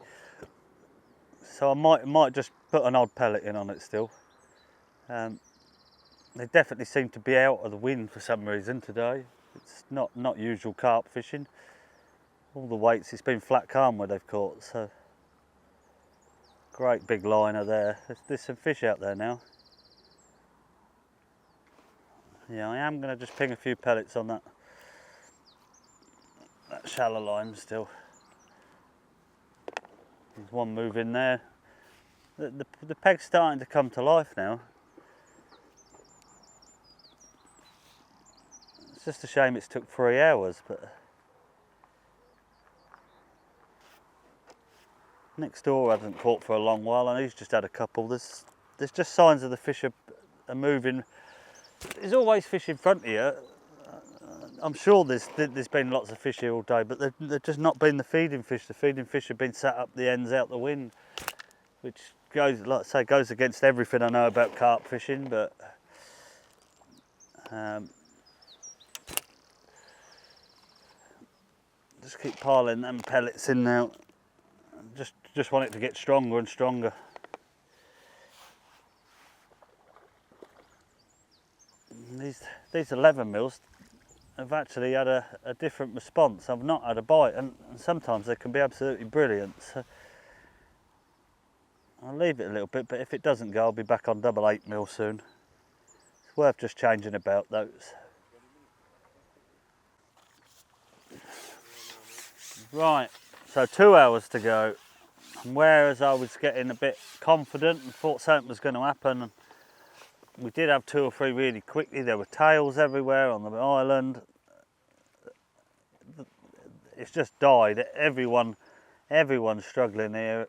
so I might just put an odd pellet in on it still. They definitely seem to be out of the wind for some reason today. It's not usual carp fishing. All the weights, it's been flat calm where they've caught, so great big liner there. There's some fish out there now. Yeah, I am going to just ping a few pellets on that shallow line still. There's one move in there. The peg's starting to come to life now. It's just a shame it's took 3 hours, but next door hasn't caught for a long while and he's just had a couple. There's just signs of the fish are moving. There's always fish in front of you. I'm sure there's been lots of fish here all day, but they've just not been the feeding fish. The feeding fish have been sat up the ends out the wind, which goes, like I say, goes against everything I know about carp fishing. But just keep piling them pellets in now. Just want it to get stronger and stronger. These 11mm have actually had a different response. I've not had a bite, and sometimes they can be absolutely brilliant. So I'll leave it a little bit, but if it doesn't go, I'll be back on double 8mm soon. It's worth just changing about those. Right, so 2 hours to go. And whereas I was getting a bit confident and thought something was going to happen, and we did have 2 or 3 really quickly. There were tails everywhere on the island. It's just died. Everyone's struggling here,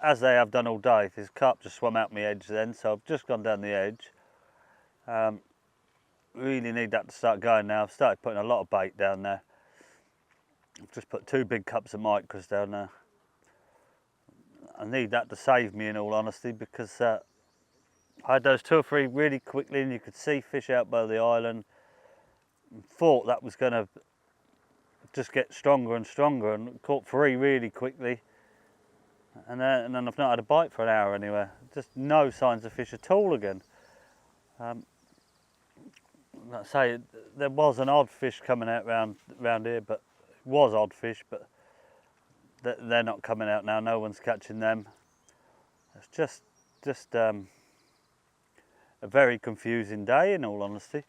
as they have done all day. This carp just swam out my edge then, so I've just gone down the edge. Really need that to start going now. I've started putting a lot of bait down there. I've just put 2 big cups of micros down there. I need that to save me, in all honesty, because I had those 2 or 3 really quickly and you could see fish out by the island. And thought that was going to just get stronger and stronger, and caught 3 really quickly. And then I've not had a bite for an hour anywhere. Just no signs of fish at all again. Like I say, there was an odd fish coming out round here, but it was odd fish, but they're not coming out now. No one's catching them. It's just a very confusing day, in all honesty.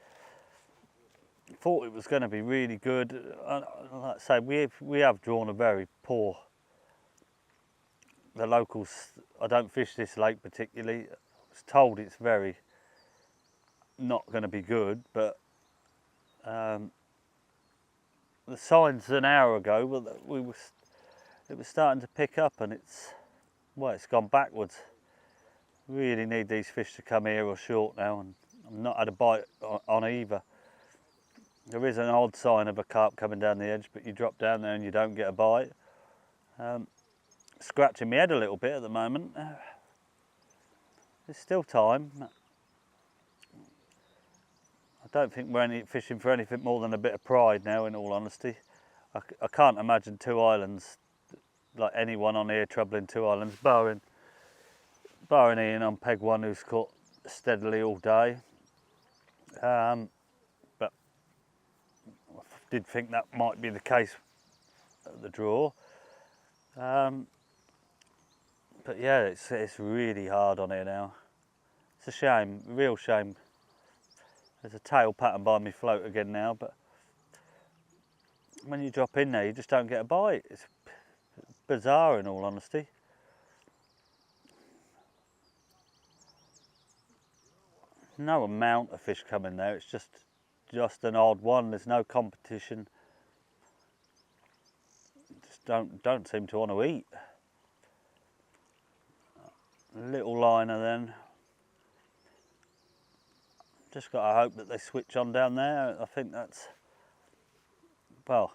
Thought it was going to be really good. Like I say, we have drawn a very poor. The locals, I don't fish this lake particularly. I was told it's very not going to be good, but the signs an hour ago were that it was starting to pick up, and it's gone backwards. Really need these fish to come here or short now, and I've not had a bite on either. There is an odd sign of a carp coming down the edge, but you drop down there and you don't get a bite. Scratching my head a little bit at the moment. There's still time. I don't think we're fishing for anything more than a bit of pride now, in all honesty. I can't imagine 2 islands, like anyone on here troubling 2 islands, barring Ian on peg 1, who's caught steadily all day. But I did think that might be the case at the draw. But yeah, it's really hard on here now. It's a shame, a real shame. There's a tail pattern by me float again now, but when you drop in there, you just don't get a bite. It's bizarre, in all honesty. No amount of fish coming there. It's just an odd one. There's no competition. Just don't seem to want to eat. Little liner then. Just got to hope that they switch on down there. I think that's, well,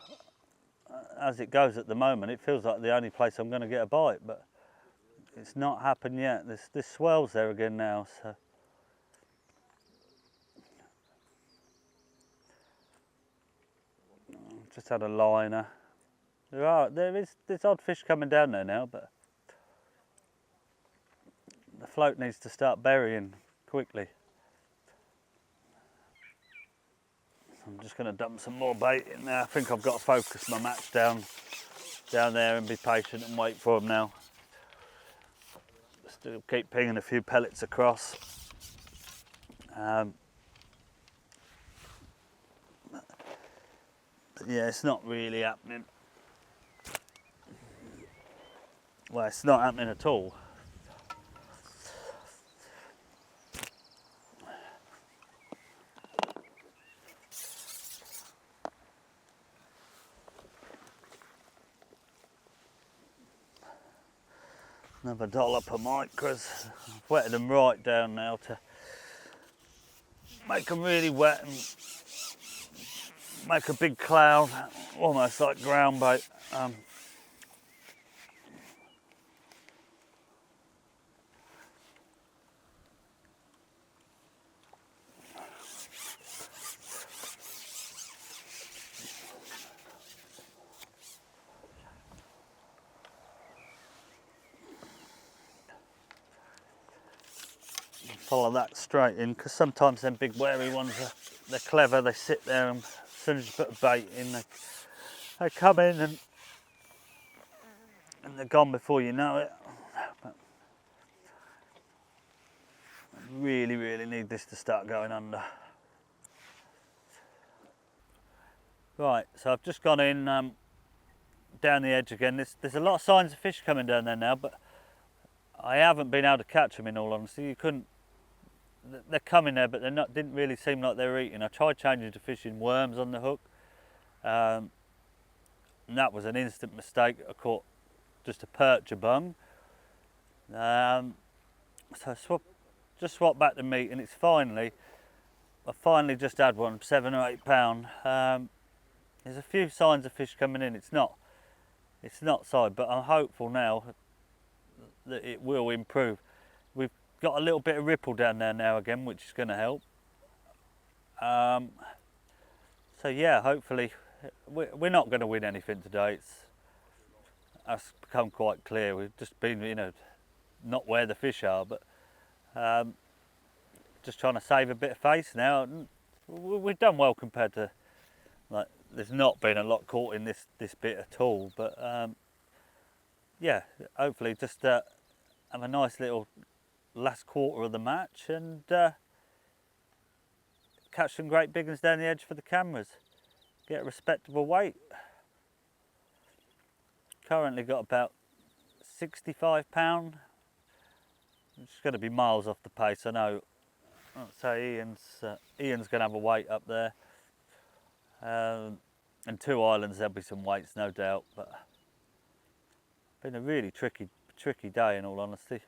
as it goes at the moment, it feels like the only place I'm going to get a bite, but it's not happened yet. This swell's there again now, so. Just had a liner. There's odd fish coming down there now, but the float needs to start burying quickly. I'm just going to dump some more bait in there. I think I've got to focus my match down there and be patient and wait for them now. Still keep pinging a few pellets across. Yeah, it's not really happening. Well, it's not happening at all. Another dollop of micros. I've wetted them right down now to make them really wet and make a big cloud, almost like ground bait. Follow that straight in, because sometimes them big wary ones they're clever. They sit there, and as soon as you put a bait in, they come in and they're gone before you know it. But Really need this to start going under. Right, so I've just gone in down the edge again. There's a lot of signs of fish coming down there now, but I haven't been able to catch them, in all honesty. You couldn't. They're coming there, but didn't really seem like they were eating. I tried changing to fishing worms on the hook, and that was an instant mistake. I caught just a perch bung. So I just swapped back to meat, and I finally just had one, 7 or 8 pound. There's a few signs of fish coming in. It's not side, but I'm hopeful now that it will improve. We've got a little bit of ripple down there now again, which is going to help. So yeah, hopefully we're not going to win anything today. That's become quite clear. We've just been, not where the fish are, but just trying to save a bit of face now. We've done well compared to, like, there's not been a lot caught in this bit at all, but yeah, hopefully just have a nice little last quarter of the match and catch some great big ones down the edge for the cameras. Get a respectable weight. Currently got about 65 pound. It's going to be miles off the pace, I know. I'd say Ian's going to have a weight up there. And 2 islands, there'll be some weights, no doubt. But been a really tricky day, in all honesty.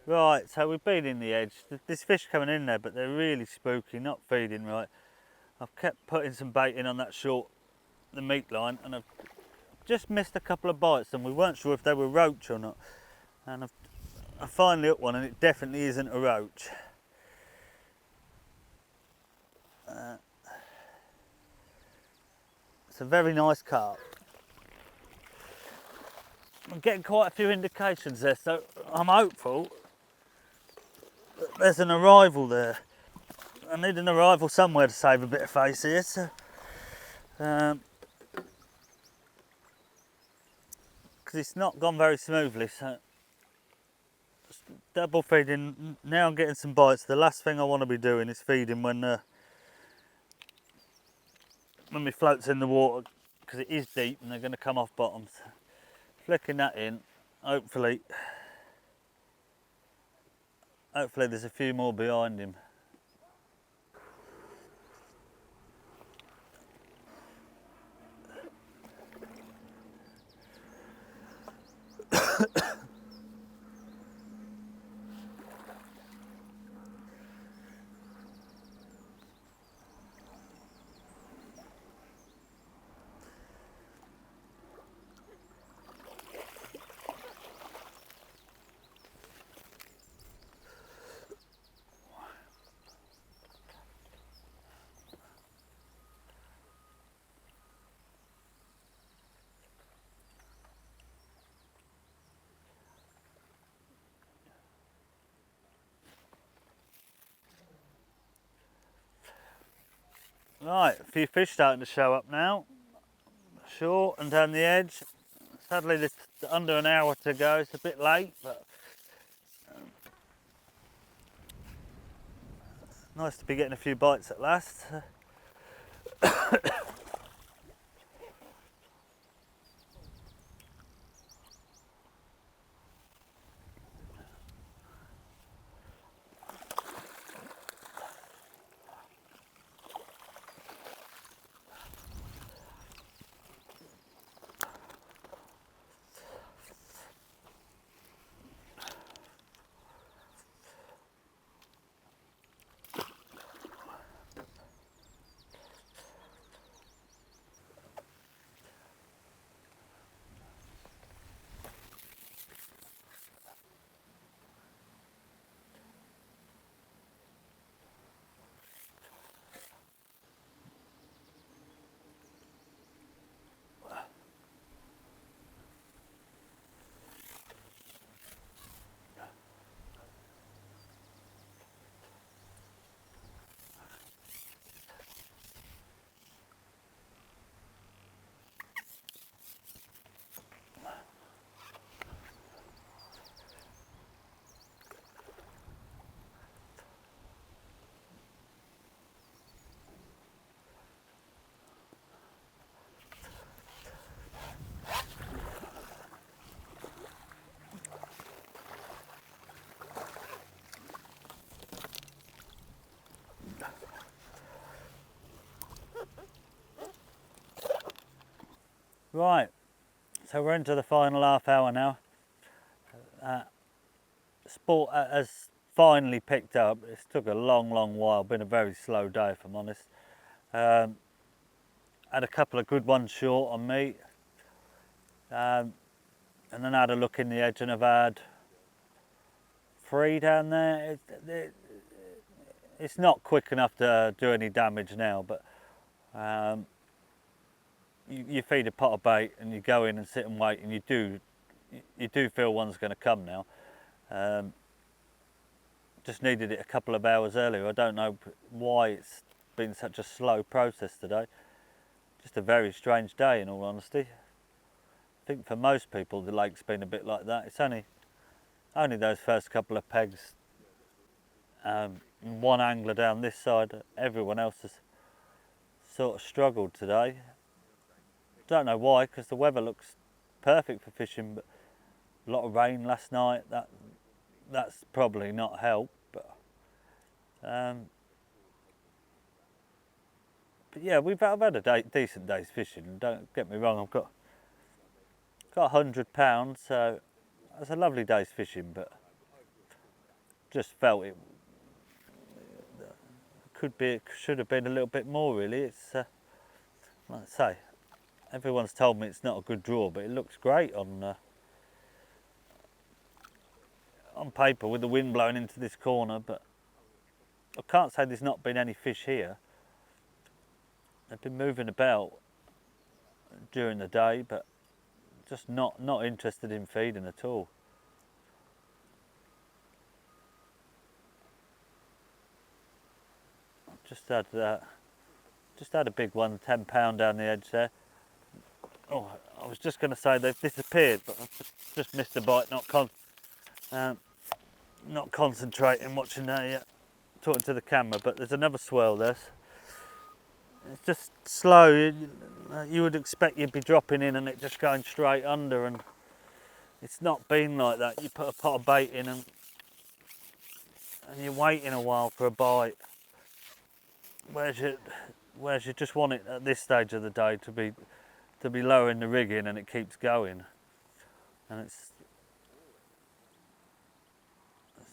Right, so we've been in the edge. There's fish coming in there, but they're really spooky, not feeding right. I've kept putting some bait in on that the meat line, and I've just missed a couple of bites, and we weren't sure if they were roach or not. And I finally hooked one, and it definitely isn't a roach. It's a very nice carp. I'm getting quite a few indications there, so I'm hopeful that there's an arrival there. I need an arrival somewhere to save a bit of face here, so because it's not gone very smoothly, so just double feeding. Now I'm getting some bites. The last thing I want to be doing is feeding when my float's in the water, because it is deep and they're going to come off bottom. So flicking that in, hopefully there's a few more behind him. Right, a few fish starting to show up now. Short and down the edge. Sadly, there's under an hour to go. It's a bit late, but nice to be getting a few bites at last. Right, so we're into the final half hour now. Sport has finally picked up. It's took a long while, been a very slow day if I'm honest. Had a couple of good ones short on meat, and then had a look in the edge and I've had 3 down there. It's not quick enough to do any damage now, but you feed a pot of bait and you go in and sit and wait, and you do feel one's going to come now. Just needed it a couple of hours earlier. I don't know why it's been such a slow process today. Just a very strange day in all honesty. I think for most people the lake's been a bit like that. It's only those first couple of pegs. One angler down this side. Everyone else has sort of struggled today. Don't know why, because the weather looks perfect for fishing, but a lot of rain last night. That's probably not helped. But yeah, I've had a decent day's fishing. Don't get me wrong. I've got £100, so that's a lovely day's fishing. But just felt it should have been a little bit more. Really, it's like I say, everyone's told me it's not a good draw, but it looks great on paper with the wind blowing into this corner. But I can't say there's not been any fish here. They've been moving about during the day, but just not interested in feeding at all. Just had a big one, £10 down the edge there. Oh, I was just going to say they've disappeared, but I've just missed a bite. Not concentrating, watching there, talking to the camera. But there's another swirl there. It's just slow. You would expect you'd be dropping in and it just going straight under, and it's not been like that. You put a pot of bait in and you're waiting a while for a bite. Whereas you just want it at this stage of the day to be lowering the rig in, and it keeps going. And it's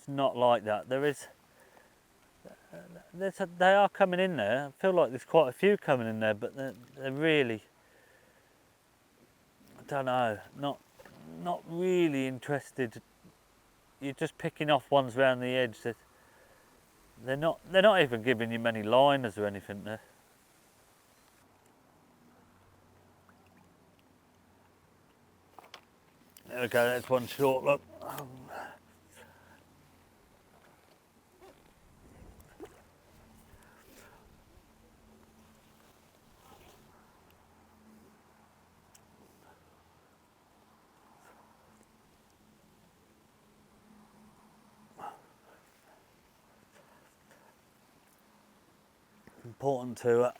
not like that. They are coming in there. I feel like there's quite a few coming in there, but they're really, I don't know, not really interested. You're just picking off ones round the edge. They're not even giving you many liners or anything there. There we go, that's one short, look. Important to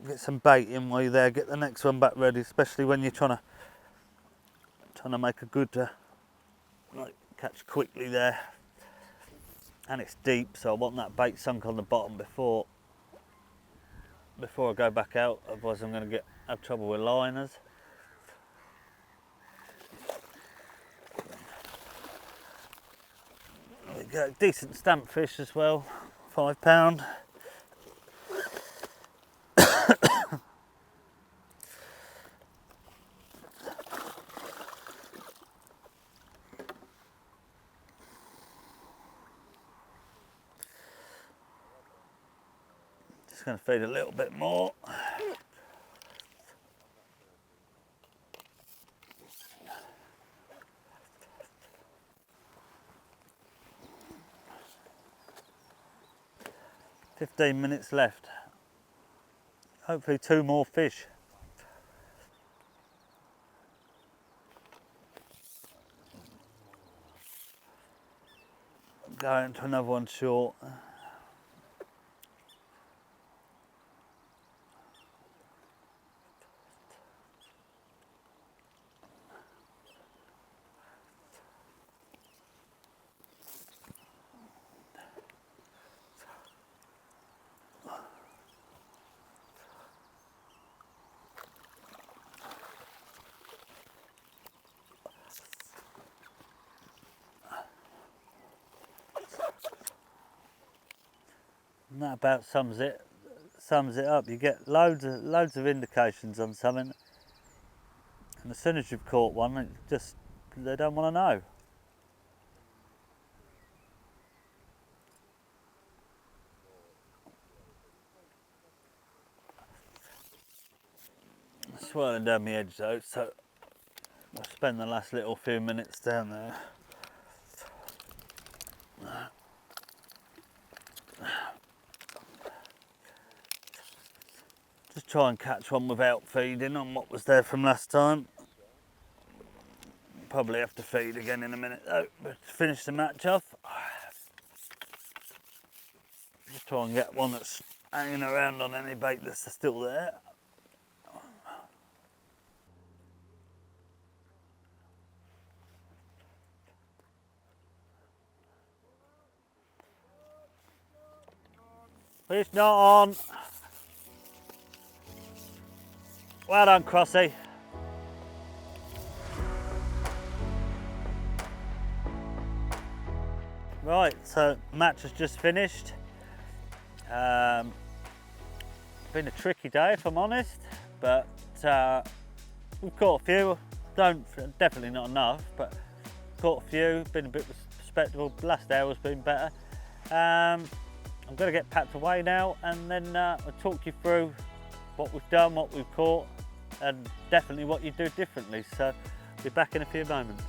get some bait in while you're there, get the next one back ready, especially when you're trying to make a good catch quickly there. And it's deep, so I want that bait sunk on the bottom before I go back out, otherwise I'm going to have trouble with liners. There we go, decent stamp fish as well, £5. Just going to feed a little bit more. "15 minutes left. Hopefully 2 more fish." Going to another one short. And that about sums it up. You get loads of indications on something, and as soon as you've caught one, they don't want to know. Swirling down the edge though, so I'll spend the last little few minutes down there. Just try and catch one without feeding on what was there from last time. Probably have to feed again in a minute though, but to finish the match off. Just try and get one that's hanging around on any bait that's still there. Fish not on. Well done, Crossy. Right, so match has just finished. Been a tricky day if I'm honest, but we've caught a few. Definitely not enough, but caught a few. Been a bit respectable. Last hour's been better. I'm going to get packed away now, and then I'll talk you through what we've done, what we've caught, and definitely what you do differently. So I'll be back in a few moments.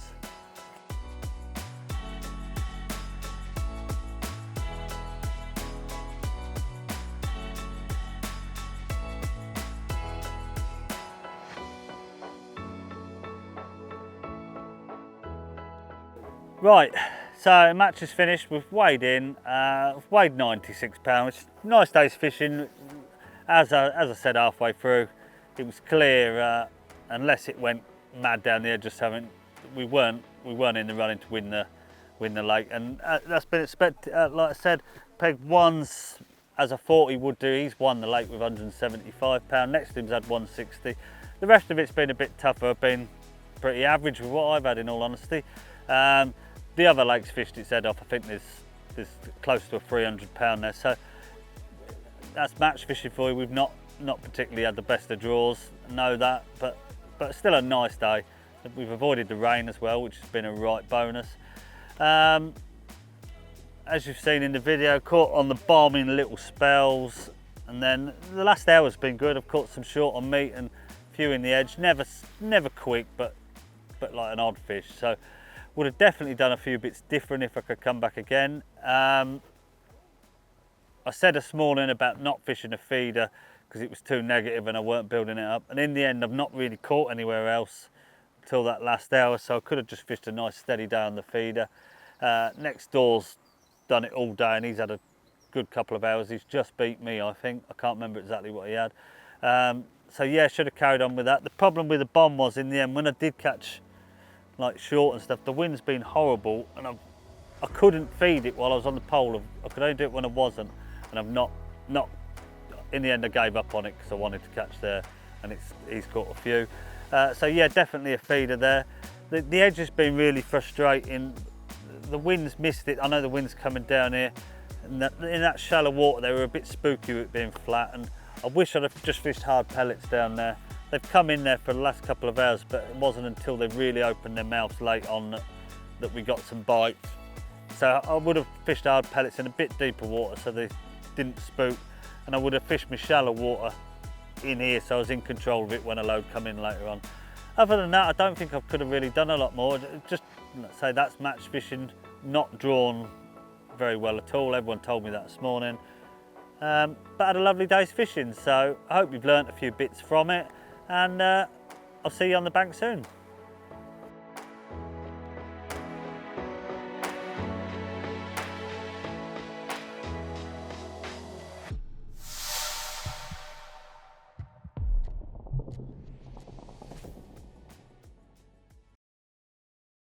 Right, so match is finished. We've weighed in. We've weighed 96 pounds. Nice day's fishing. As I said halfway through, it was clear. Unless it went mad down the edge or something, we weren't in the running to win the lake, and that's been expected. Like I said, pegged ones as I thought he would do. He's won the lake with 175 pound. Next to him's had 160. The rest of it's been a bit tougher. Been pretty average with what I've had, in all honesty. The other lake's fished its head off. I think there's close to a 300 pound there. So that's match fishing for you. We've not particularly had the best of draws, know that, but still a nice day. We've avoided the rain as well, which has been a right bonus. As you've seen in the video, caught on the bomb in little spells, and then the last hour's been good. I've caught some short on meat and a few in the edge. Never quick, but like an odd fish. So would have definitely done a few bits different if I could come back again. I said this morning about not fishing a feeder because it was too negative and I weren't building it up. And in the end, I've not really caught anywhere else until that last hour. So I could have just fished a nice steady day on the feeder. Next door's done it all day and he's had a good couple of hours. He's just beat me, I think. I can't remember exactly what he had. So yeah, should have carried on with that. The problem with the bomb was in the end, when I did catch like short and stuff, the wind's been horrible and I couldn't feed it while I was on the pole. I could only do it when I wasn't, and I've not in the end I gave up on it because I wanted to catch there, and he's caught a few. So yeah, definitely a feeder there. The edge has been really frustrating. The wind's missed it. I know the wind's coming down here, and in that shallow water they were a bit spooky with it being flat, and I wish I'd have just fished hard pellets down there. They've come in there for the last couple of hours, but it wasn't until they really opened their mouths late on that we got some bites. So I would have fished hard pellets in a bit deeper water so they didn't spook, and I would have fished my shallow water in here so I was in control of it when a load come in later on. Other than that, I don't think I could have really done a lot more. Just, let's say, that's match fishing, not drawn very well at all. Everyone told me that this morning. But had a lovely day's fishing, so I hope you've learnt a few bits from it, and I'll see you on the bank soon.